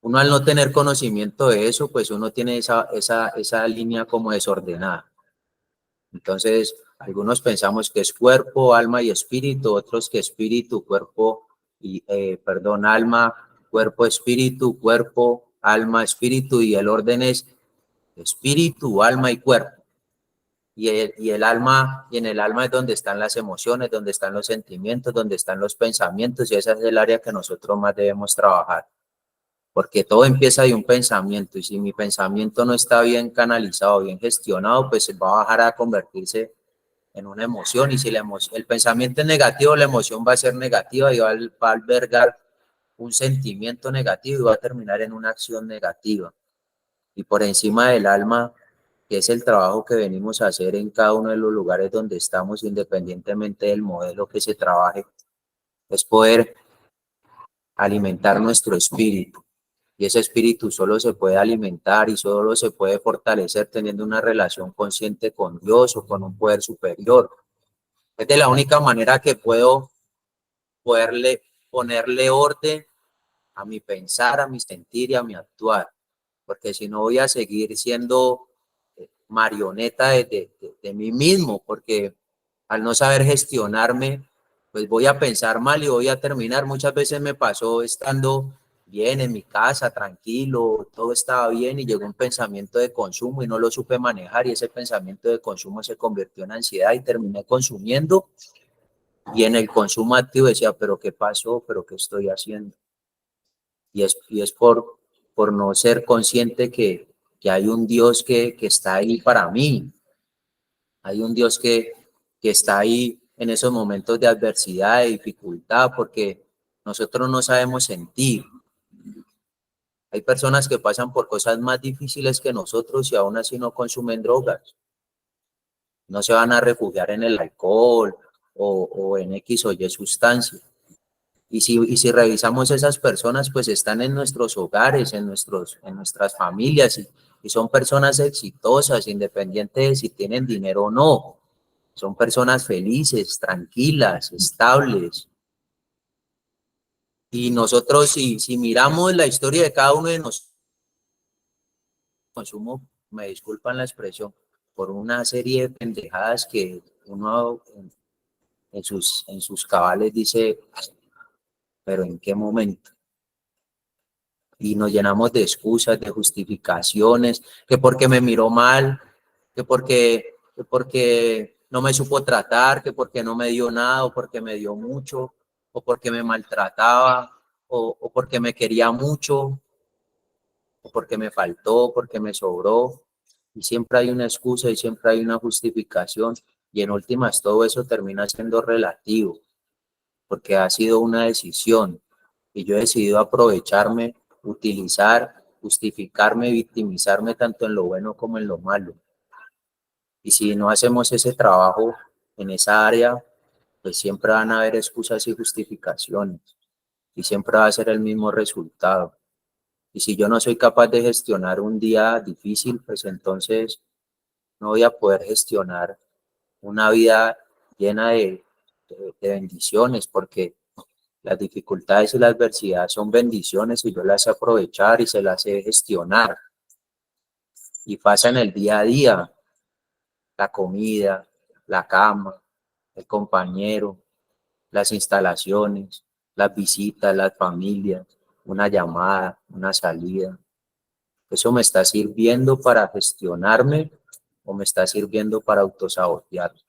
uno al no tener conocimiento de eso, pues uno tiene esa línea como desordenada. Entonces, algunos pensamos que es cuerpo, alma y espíritu, otros que espíritu, cuerpo alma, cuerpo, espíritu, cuerpo, alma, espíritu, y el orden es espíritu, alma y cuerpo. Y el alma, y en el alma es donde están las emociones, donde están los sentimientos, donde están los pensamientos, y esa es el área que nosotros más debemos trabajar. Porque todo empieza de un pensamiento, y si mi pensamiento no está bien canalizado, bien gestionado, pues va a bajar a convertirse en una emoción, y si el pensamiento es negativo, la emoción va a ser negativa y va a albergar un sentimiento negativo y va a terminar en una acción negativa. Y por encima del alma, que es el trabajo que venimos a hacer en cada uno de los lugares donde estamos, independientemente del modelo que se trabaje, es poder alimentar nuestro espíritu. Y ese espíritu solo se puede alimentar y solo se puede fortalecer teniendo una relación consciente con Dios o con un poder superior. Es de la única manera que puedo ponerle orden a mi pensar, a mi sentir y a mi actuar, porque si no voy a seguir siendo marioneta de mí mismo, porque al no saber gestionarme, pues voy a pensar mal y voy a terminar. Muchas veces me pasó estando bien en mi casa, tranquilo, todo estaba bien y llegó un pensamiento de consumo y no lo supe manejar y ese pensamiento de consumo se convirtió en ansiedad y terminé consumiendo y en el consumo activo decía, pero ¿qué pasó? ¿Pero qué estoy haciendo? Y es por no ser consciente que hay un Dios que está ahí para mí, hay un Dios que está ahí en esos momentos de adversidad, de dificultad, porque nosotros no sabemos sentir. Hay personas que pasan por cosas más difíciles que nosotros y aún así no consumen drogas. No se van a refugiar en el alcohol o en X o Y sustancia. Y si revisamos esas personas, pues están en nuestros hogares, en nuestras familias y son personas exitosas, independiente de si tienen dinero o no. Son personas felices, tranquilas, estables. Y nosotros, si miramos la historia de cada uno de nosotros, consumo, me disculpan la expresión, por una serie de pendejadas que uno en sus cabales dice, pero ¿en qué momento? Y nos llenamos de excusas, de justificaciones, que porque me miró mal, que porque no me supo tratar, que porque no me dio nada, o porque me dio mucho, o porque me maltrataba, o porque me quería mucho, o porque me faltó, porque me sobró. Y siempre hay una excusa y siempre hay una justificación. Y en últimas todo eso termina siendo relativo, porque ha sido una decisión. Y yo he decidido aprovecharme, utilizar, justificarme, victimizarme tanto en lo bueno como en lo malo. Y si no hacemos ese trabajo en esa área, pues siempre van a haber excusas y justificaciones. Y siempre va a ser el mismo resultado. Y si yo no soy capaz de gestionar un día difícil, pues entonces no voy a poder gestionar una vida llena de bendiciones, porque las dificultades y la adversidad son bendiciones y yo las sé aprovechar y se las sé gestionar. Y pasa en el día a día, la comida, la cama, el compañero, las instalaciones, las visitas, las familias, una llamada, una salida. ¿Eso me está sirviendo para gestionarme o me está sirviendo para autosabotearme?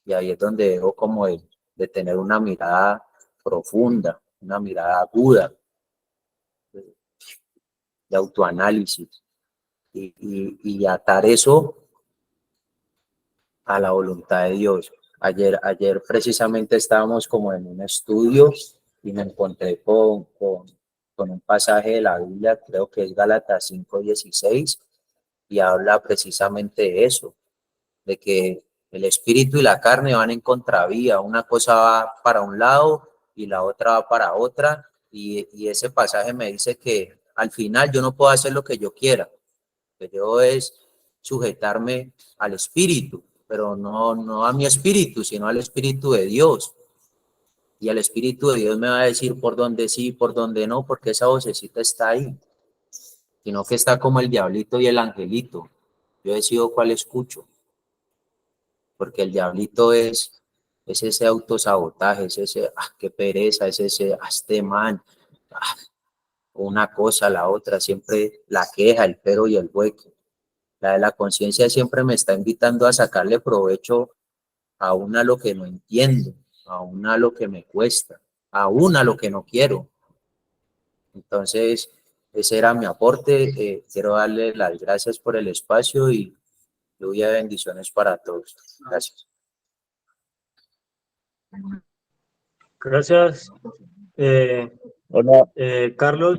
Y ahí es donde dejo como de tener una mirada profunda, una mirada aguda, de autoanálisis y atar eso a la voluntad de Dios. Ayer precisamente estábamos como en un estudio y me encontré con un pasaje de la Biblia, creo que es Gálatas 5:16, y habla precisamente de eso, de que el espíritu y la carne van en contravía, una cosa va para un lado y la otra va para otra, y ese pasaje me dice que al final yo no puedo hacer lo que yo quiera, que yo es sujetarme al espíritu, pero no a mi espíritu, sino al espíritu de Dios. Y el espíritu de Dios me va a decir por dónde sí, por dónde no, porque esa vocecita está ahí, sino que está como el diablito y el angelito. Yo decido cuál escucho, porque el diablito es ese autosabotaje, es ese, qué pereza, es ese, este man, una cosa, la otra, siempre la queja, el pero y el hueco. La de la conciencia siempre me está invitando a sacarle provecho aún a lo que no entiendo, aún a lo que me cuesta, aún a lo que no quiero. Entonces, ese era mi aporte. Quiero darle las gracias por el espacio y lluvia de bendiciones para todos. Gracias. Gracias, Hola, Carlos.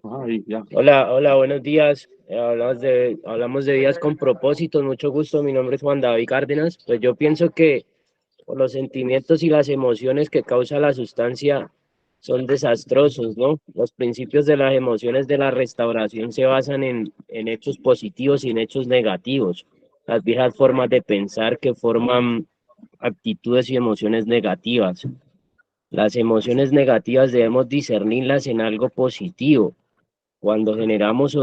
hola, buenos días. Hablamos de vidas con propósitos. Mucho gusto. Mi nombre es Juan David Cárdenas. Pues yo pienso que por los sentimientos y las emociones que causa la sustancia son desastrosos, ¿no? Los principios de las emociones de la restauración se basan en hechos positivos y en hechos negativos. Las viejas formas de pensar que forman actitudes y emociones negativas. Las emociones negativas debemos discernirlas en algo positivo. Cuando generamos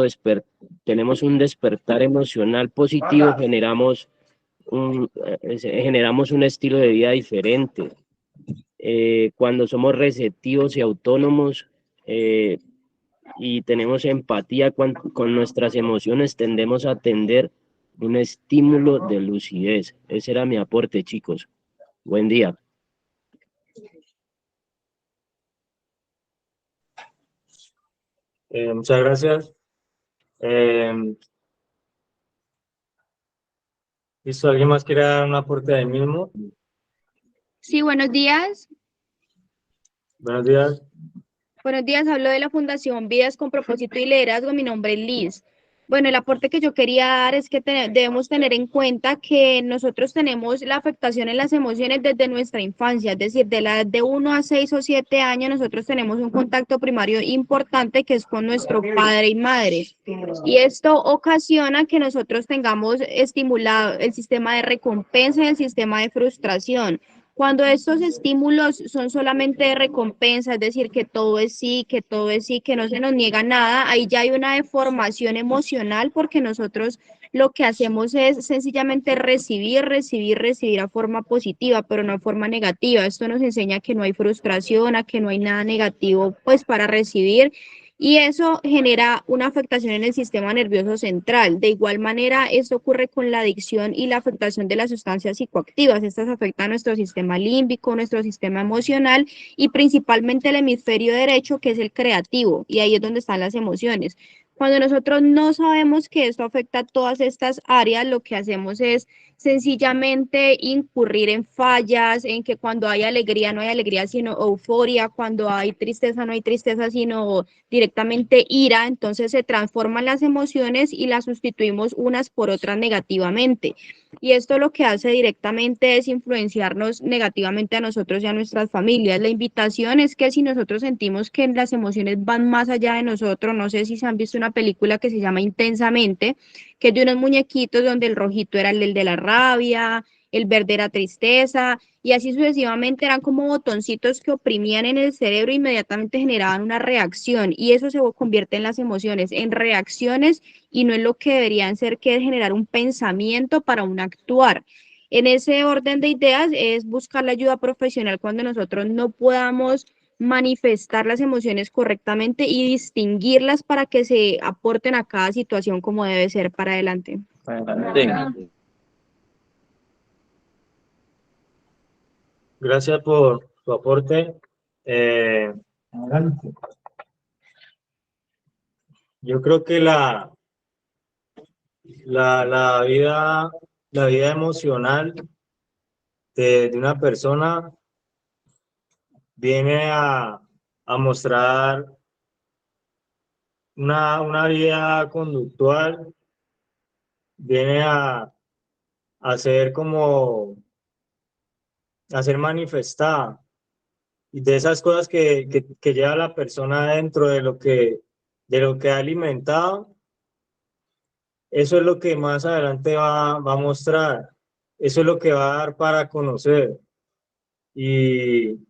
tenemos un despertar emocional positivo, generamos un estilo de vida diferente. Cuando somos receptivos y autónomos y tenemos empatía con nuestras emociones, tendemos a atender un estímulo de lucidez. Ese era mi aporte, chicos. Buen día. Muchas gracias. ¿Listo? ¿Alguien más quiere dar un aporte ahí mismo? Sí, buenos días. Buenos días. Buenos días, hablo de la Fundación Vidas con Propósito y Liderazgo. Mi nombre es Liz. Bueno, el aporte que yo quería dar es que debemos tener en cuenta que nosotros tenemos la afectación en las emociones desde nuestra infancia, es decir, de la edad de 1 a 6 o 7 años, nosotros tenemos un contacto primario importante que es con nuestro padre y madre. Y esto ocasiona que nosotros tengamos estimulado el sistema de recompensa y el sistema de frustración. Cuando estos estímulos son solamente de recompensa, es decir, que todo es sí, que todo es sí, que no se nos niega nada, ahí ya hay una deformación emocional porque nosotros lo que hacemos es sencillamente recibir a forma positiva, pero no a forma negativa. Esto nos enseña que no hay frustración, a que no hay nada negativo pues para recibir. Y eso genera una afectación en el sistema nervioso central. De igual manera, esto ocurre con la adicción y la afectación de las sustancias psicoactivas. Estas afectan nuestro sistema límbico, nuestro sistema emocional y principalmente el hemisferio derecho, que es el creativo, y ahí es donde están las emociones. Cuando nosotros no sabemos que esto afecta a todas estas áreas, lo que hacemos es sencillamente incurrir en fallas, en que cuando hay alegría no hay alegría sino euforia, cuando hay tristeza no hay tristeza sino directamente ira, entonces se transforman las emociones y las sustituimos unas por otras negativamente. Y esto lo que hace directamente es influenciarnos negativamente a nosotros y a nuestras familias. La invitación es que si nosotros sentimos que las emociones van más allá de nosotros, no sé si se han visto una película que se llama Intensamente, que es de unos muñequitos donde el rojito era el de la rabia, el verde era tristeza, y así sucesivamente eran como botoncitos que oprimían en el cerebro e inmediatamente generaban una reacción, y eso se convierte en las emociones, en reacciones, y no es lo que deberían ser, que es generar un pensamiento para un actuar. En ese orden de ideas es buscar la ayuda profesional cuando nosotros no podamos manifestar las emociones correctamente y distinguirlas para que se aporten a cada situación como debe ser para adelante. Gracias por tu aporte. Yo creo que la vida emocional de una persona viene a mostrar una vida conductual, viene a ser como, a ser manifestada. Y de esas cosas que lleva la persona dentro de lo que ha alimentado, eso es lo que más adelante va a mostrar. Eso es lo que va a dar para conocer. Y,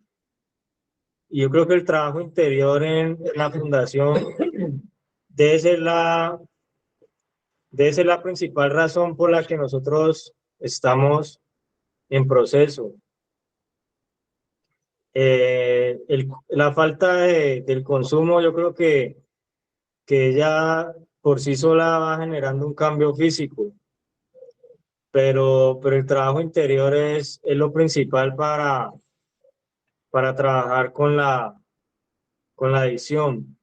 y yo creo que el trabajo interior en la fundación debe ser debe ser la principal razón por la que nosotros estamos en proceso. La falta del consumo, yo creo que ella por sí sola va generando un cambio físico, pero el trabajo interior es lo principal para trabajar con la adicción.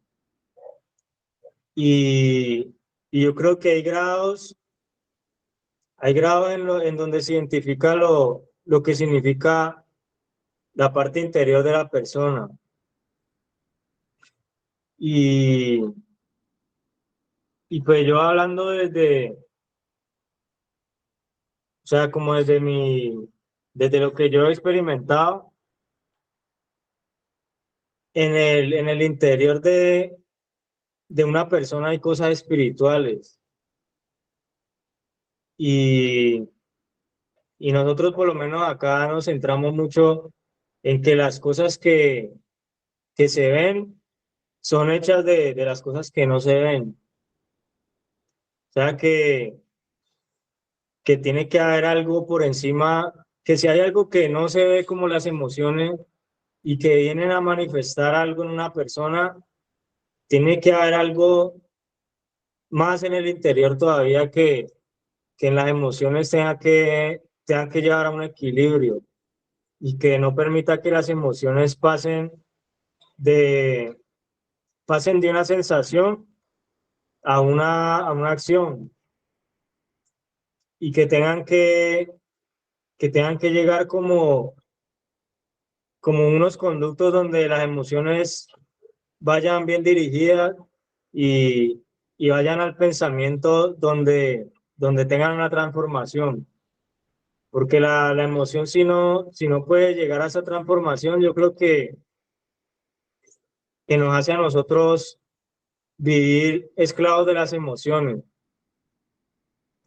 Y, y yo creo que hay grados en donde se identifica lo que significa la parte interior de la persona. Y, y pues yo hablando o sea, como desde lo que yo he experimentado en el interior de una persona hay cosas espirituales. Y, Y nosotros por lo menos acá nos centramos mucho en que las cosas que se ven son hechas de las cosas que no se ven. O sea que tiene que haber algo por encima, que si hay algo que no se ve como las emociones y que vienen a manifestar algo en una persona, tiene que haber algo más en el interior todavía que en las emociones tengan que llevar a un equilibrio y que no permita que las emociones de, pasen de una sensación a una acción y que tengan que llegar como unos conductos donde las emociones vayan bien dirigidas y, y vayan al pensamiento donde tengan una transformación. Porque la emoción, si no puede llegar a esa transformación, yo creo que nos hace a nosotros vivir esclavos de las emociones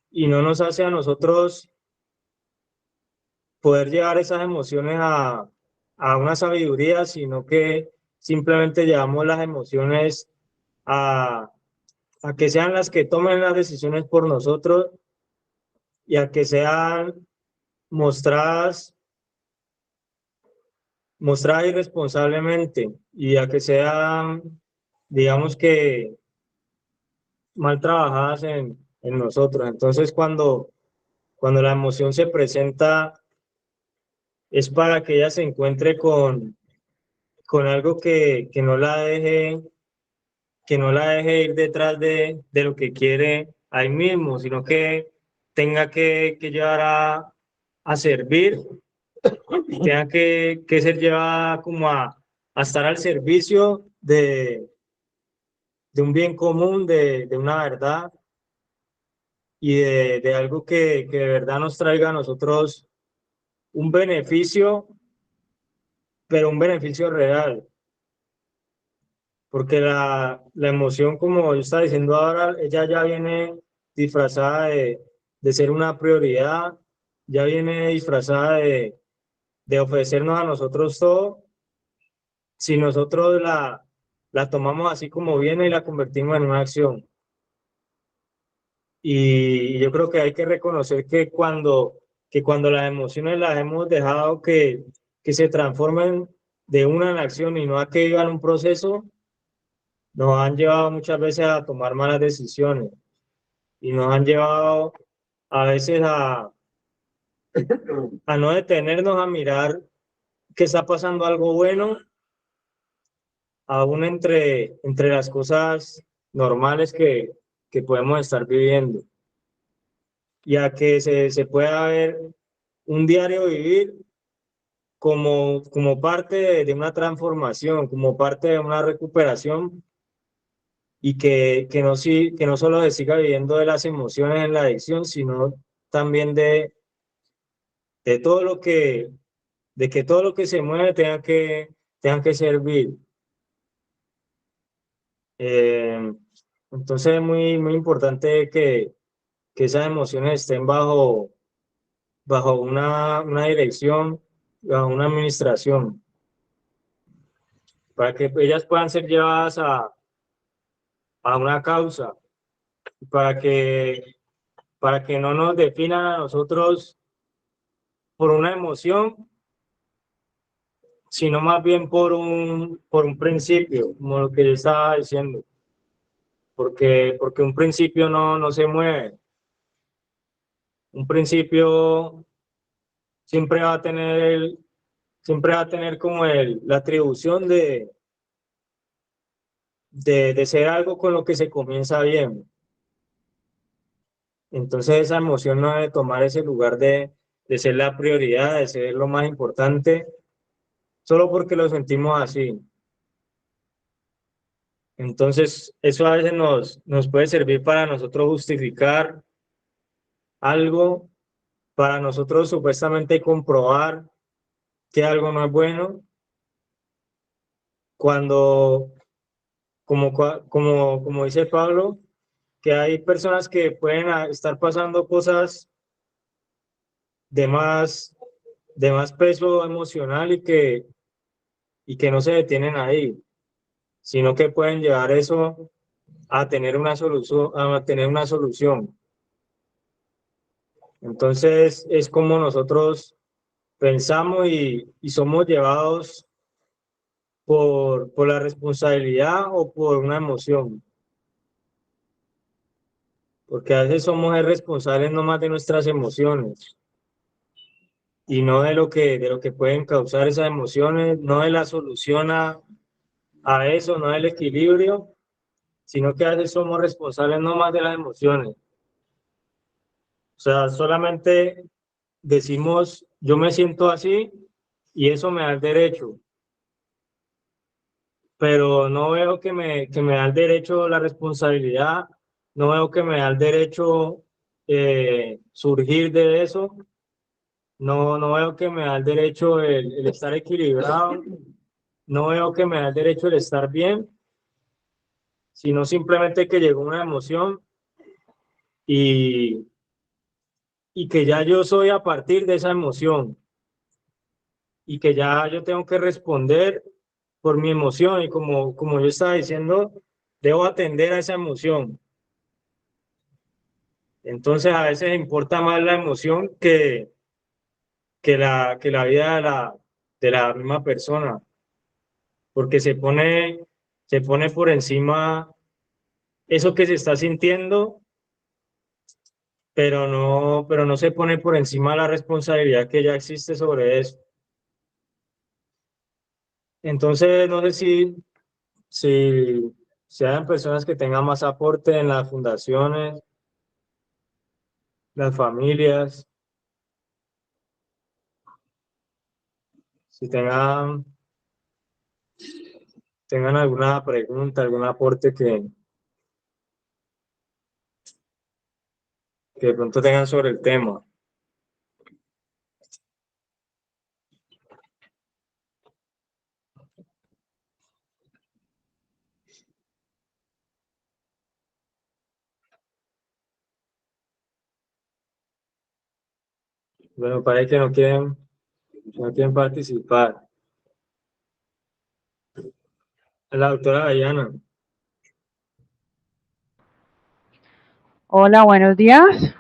y no nos hace a nosotros poder llevar esas emociones a una sabiduría, sino que simplemente llevamos las emociones a, a que sean las que tomen las decisiones por nosotros y a que sean mostradas, mostradas irresponsablemente y a que sean, digamos que, mal trabajadas en nosotros. Entonces, cuando la emoción se presenta, es para que ella se encuentre con algo que no la deje ir detrás de lo que quiere ahí mismo, sino que tenga que llevar a servir, tenga que ser llevada como a estar al servicio de un bien común, de una verdad y de algo que de verdad nos traiga a nosotros un beneficio, pero un beneficio real. Porque la emoción, como yo estaba diciendo ahora, ella ya viene disfrazada de ser una prioridad, ya viene disfrazada de ofrecernos a nosotros todo, si nosotros la tomamos así como viene y la convertimos en una acción. Y yo creo que hay que reconocer que cuando las emociones las hemos dejado que se transformen de una en acción y no a que vivan un proceso, nos han llevado muchas veces a tomar malas decisiones y nos han llevado a veces a no detenernos a mirar que está pasando algo bueno, aún entre las cosas normales que podemos estar viviendo. Y a que se pueda ver un diario vivir como parte de una transformación, como parte de una recuperación y que no solo se siga viviendo de las emociones en la adicción, sino también de todo de que todo lo que se mueve tenga que servir. Eh, entonces es muy importante que esas emociones estén bajo una dirección, bajo una administración, para que ellas puedan ser llevadas a una causa, para para que no nos definan a nosotros por una emoción, sino más bien por un principio, como lo que yo estaba diciendo, porque un principio no se mueve. Un principio siempre va a siempre va a tener como la atribución de ser algo con lo que se comienza bien. Entonces esa emoción no debe tomar ese lugar de ser la prioridad, de ser lo más importante, solo porque lo sentimos así. Entonces eso a veces nos puede servir para nosotros justificar algo, para nosotros supuestamente comprobar que algo no es bueno, cuando, como dice Pablo, que hay personas que pueden estar pasando cosas de más, de más peso emocional y que no se detienen ahí, sino que pueden llevar eso a tener una solución, a tener una solución. Entonces es como nosotros pensamos y somos llevados por la responsabilidad o por una emoción. Porque a veces somos responsables nomás de nuestras emociones y no de lo que pueden causar esas emociones, no de la solución a eso, no del equilibrio, sino que a veces somos responsables nomás de las emociones. O sea, solamente decimos, yo me siento así y eso me da el derecho, pero no veo que me da el derecho la responsabilidad, no veo que me da el derecho surgir de eso, no veo que me da el derecho el estar equilibrado, no veo que me da el derecho el estar bien, sino simplemente que llegó una emoción y, y que ya yo soy a partir de esa emoción y que ya yo tengo que responder por mi emoción y como yo estaba diciendo, debo atender a esa emoción. Entonces a veces importa más la emoción que la vida de la misma persona, porque se pone por encima eso que se está sintiendo, pero no se pone por encima la responsabilidad que ya existe sobre eso. Entonces, no sé si hayan personas que tengan más aporte en las fundaciones, las familias, si tengan alguna pregunta, algún aporte que de pronto tengan sobre el tema. Bueno, parece que no quieren participar. La doctora Diana. Hola, buenos días.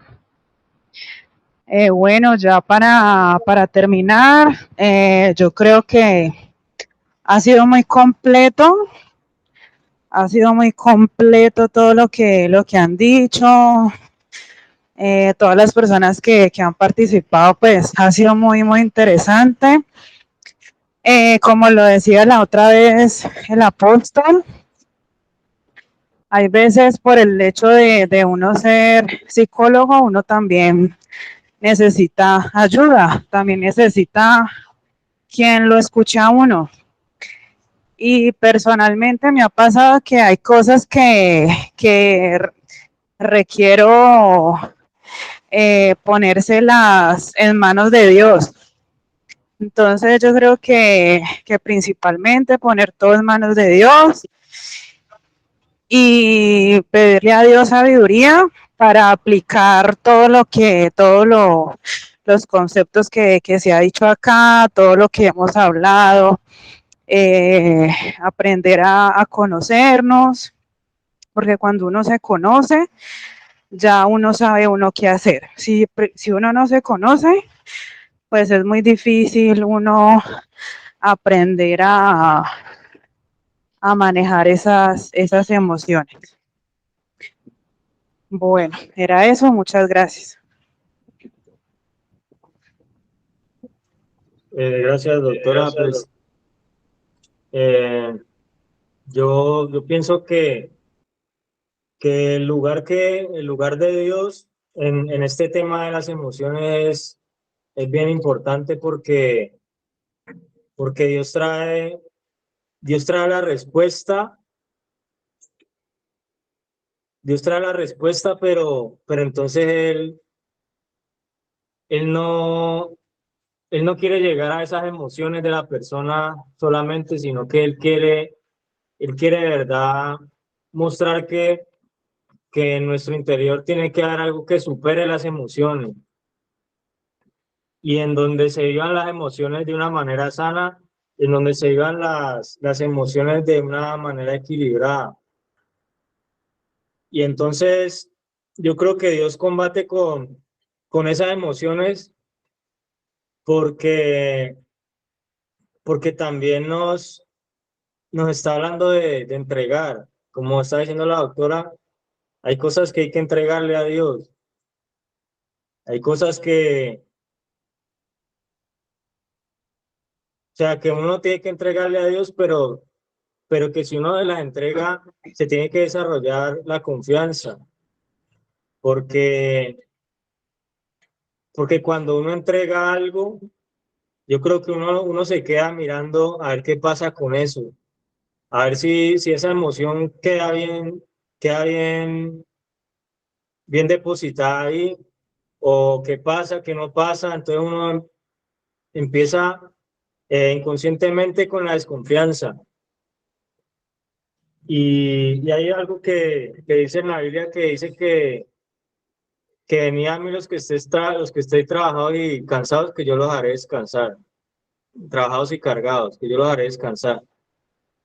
Bueno, ya para terminar, yo creo que ha sido muy completo todo lo que han dicho, todas las personas que han participado, pues ha sido muy interesante. Como lo decía la otra vez el apóstol, hay veces por el hecho de uno ser psicólogo, uno también necesita ayuda, también necesita quien lo escuche a uno. Y personalmente me ha pasado que hay cosas que requiero ponérselas en manos de Dios. Entonces yo creo que principalmente poner todo en manos de Dios y pedirle a Dios sabiduría para aplicar los conceptos que se ha dicho acá, todo lo que hemos hablado, aprender a conocernos, porque cuando uno se conoce, ya uno sabe uno qué hacer. Si uno no se conoce, pues es muy difícil uno aprender a manejar esas emociones. Bueno, era eso, muchas gracias. Gracias, doctora. Pues, yo pienso que el lugar de Dios en este tema de las emociones es bien importante porque Dios trae la respuesta, Dios trae la respuesta, pero entonces él no, Él no quiere llegar a esas emociones de la persona solamente, sino que Él quiere de verdad mostrar que en nuestro interior tiene que haber algo que supere las emociones. y en donde se vivan las emociones de una manera sana, en donde se vivan las emociones de una manera equilibrada. Y entonces yo creo que Dios combate con esas emociones porque, porque también nos está hablando de entregar. Como está diciendo la doctora, hay cosas que hay que entregarle a Dios. Hay cosas o sea, que uno tiene que entregarle a Dios, pero que si uno las entrega, se tiene que desarrollar la confianza, porque, porque cuando uno entrega algo, yo creo que uno se queda mirando a ver qué pasa con eso, a ver si esa emoción queda bien depositada ahí, o qué pasa, qué no pasa, entonces uno empieza inconscientemente con la desconfianza. Y hay algo que dice en la Biblia que dice que venid a mí los que estéis trabajados y cansados, que yo los haré descansar, trabajados y cargados, que yo los haré descansar.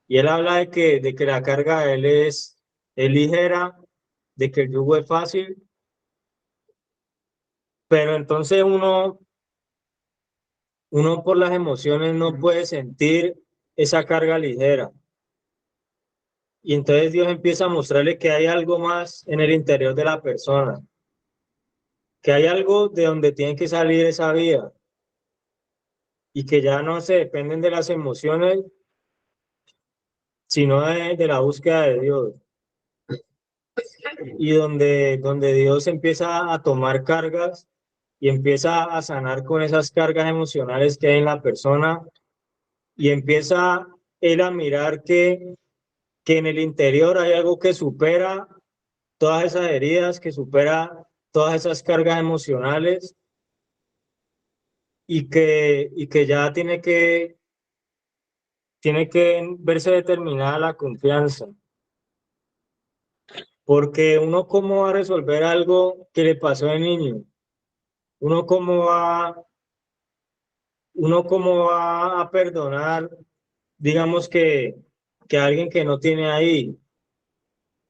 Y él habla de que la carga de él es ligera, de que el yugo es fácil, pero entonces uno por las emociones no puede sentir esa carga ligera. Y entonces Dios empieza a mostrarle que hay algo más en el interior de la persona, que hay algo de donde tiene que salir esa vida y que ya no se dependen de las emociones, sino de la búsqueda de Dios. Y donde Dios empieza a tomar cargas y empieza a sanar con esas cargas emocionales que hay en la persona y empieza él a mirar que en el interior hay algo que supera todas esas heridas, que supera todas esas cargas emocionales y que ya tiene que verse determinada la confianza. Porque uno cómo va a resolver algo que le pasó de niño, uno uno cómo va a perdonar, digamos que alguien que no tiene ahí.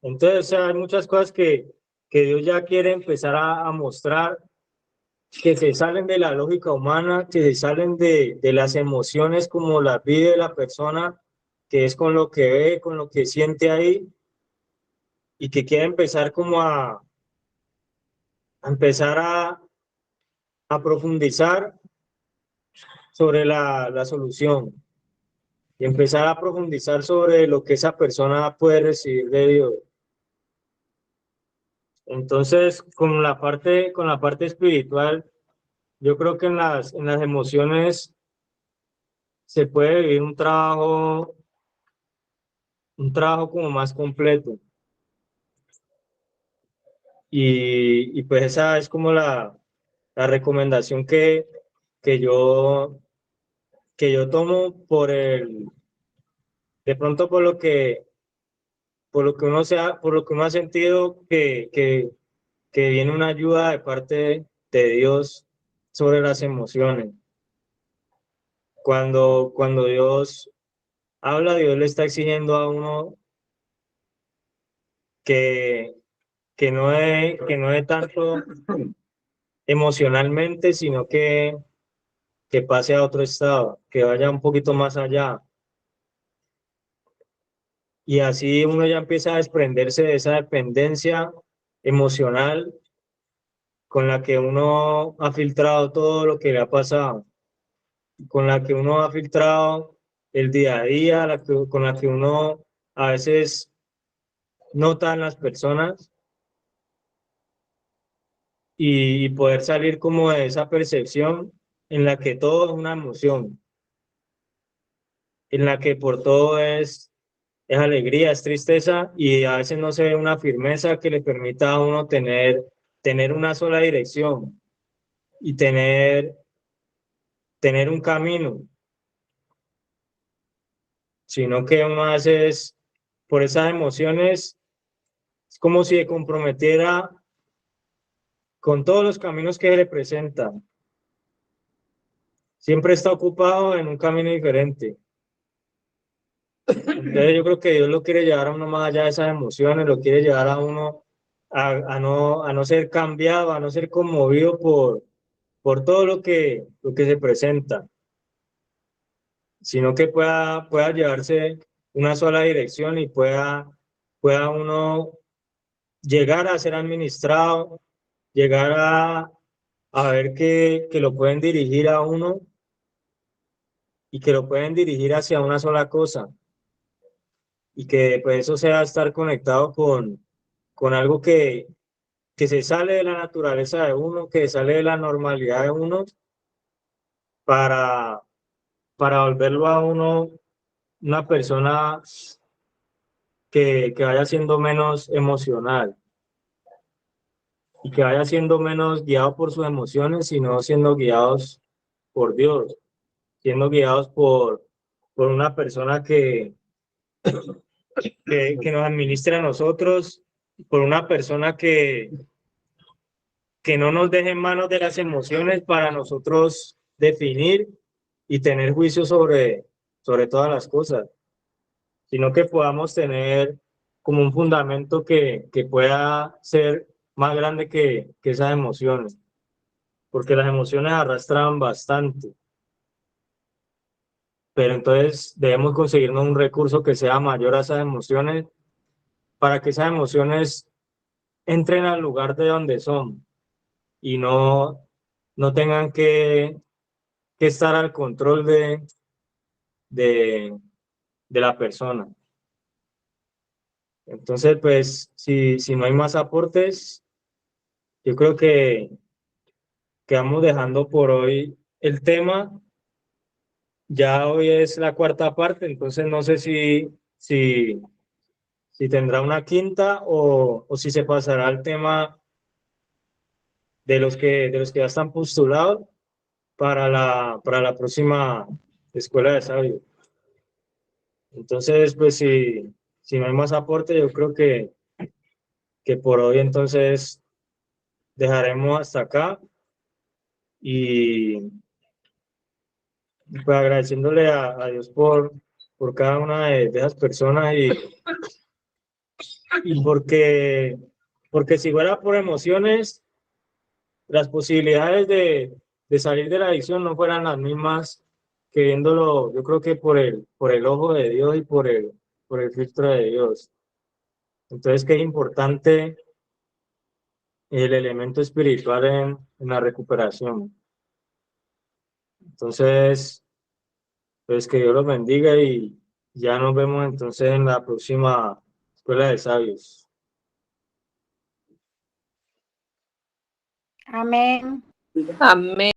Entonces, o sea, hay muchas cosas que Dios ya quiere empezar a mostrar que se salen de la lógica humana, que se salen de las emociones como las vive la persona, que es con lo que ve, con lo que siente ahí, y que quiere empezar como a empezar a profundizar sobre la solución y empezar a profundizar sobre lo que esa persona puede recibir de Dios. Entonces, con la parte espiritual, yo creo que en las emociones se puede vivir un trabajo como más completo. Y pues esa es como la recomendación que yo, que yo tomo de pronto por lo que por lo que uno ha sentido que viene una ayuda de parte de Dios sobre las emociones. Cuando Dios habla, Dios le está exigiendo a uno que, que no es tanto emocionalmente, sino que pase a otro estado, que vaya un poquito más allá. Y así uno ya empieza a desprenderse de esa dependencia emocional con la que uno ha filtrado todo lo que le ha pasado, con la que uno ha filtrado el día a día, con la que uno a veces nota en las personas y poder salir como de esa percepción en la que todo es una emoción, en la que por todo es alegría, es tristeza y a veces no se ve una firmeza que le permita a uno tener una sola dirección y tener un camino, sino que uno a veces por esas emociones es como si se comprometiera con todos los caminos que se le presentan siempre está ocupado en un camino diferente. Entonces yo creo que Dios lo quiere llevar a uno más allá de esas emociones, lo quiere llevar a uno a no ser cambiado, a no ser conmovido por todo lo que se presenta, sino que pueda llevarse una sola dirección y pueda uno llegar a ser administrado, llegar a ver que lo pueden dirigir a uno y que lo pueden dirigir hacia una sola cosa y que pues eso sea estar conectado con algo que se sale de la naturaleza de uno, que sale de la normalidad de uno para, para volverlo a uno una persona que vaya siendo menos emocional y que vaya siendo menos guiado por sus emociones, sino siendo guiados por Dios, siendo guiados por una persona que nos administre a nosotros, por una persona que no nos deje en manos de las emociones para nosotros definir y tener juicio sobre todas las cosas, sino que podamos tener como un fundamento que pueda ser más grande que esas emociones, porque las emociones arrastran bastante, pero entonces debemos conseguirnos un recurso que sea mayor a esas emociones para que esas emociones entren al lugar de donde son y no tengan que estar al control de, de la persona. Entonces, pues, si no hay más aportes, yo creo que vamos dejando por hoy el tema. Ya hoy es la cuarta parte, entonces no sé si tendrá una quinta o si se pasará al tema de los que ya están postulados para la próxima Escuela de Sabios. Entonces, pues si no hay más aporte, yo creo que por hoy entonces dejaremos hasta acá y pues agradeciéndole a Dios por cada una de esas personas y porque si fuera por emociones, las posibilidades de salir de la adicción no fueran las mismas que viéndolo, yo creo que por el ojo de Dios y por el filtro de Dios. Entonces, que es importante el elemento espiritual en la recuperación. Entonces, pues que Dios los bendiga y ya nos vemos entonces en la próxima Escuela de Sabios. Amén. Amén.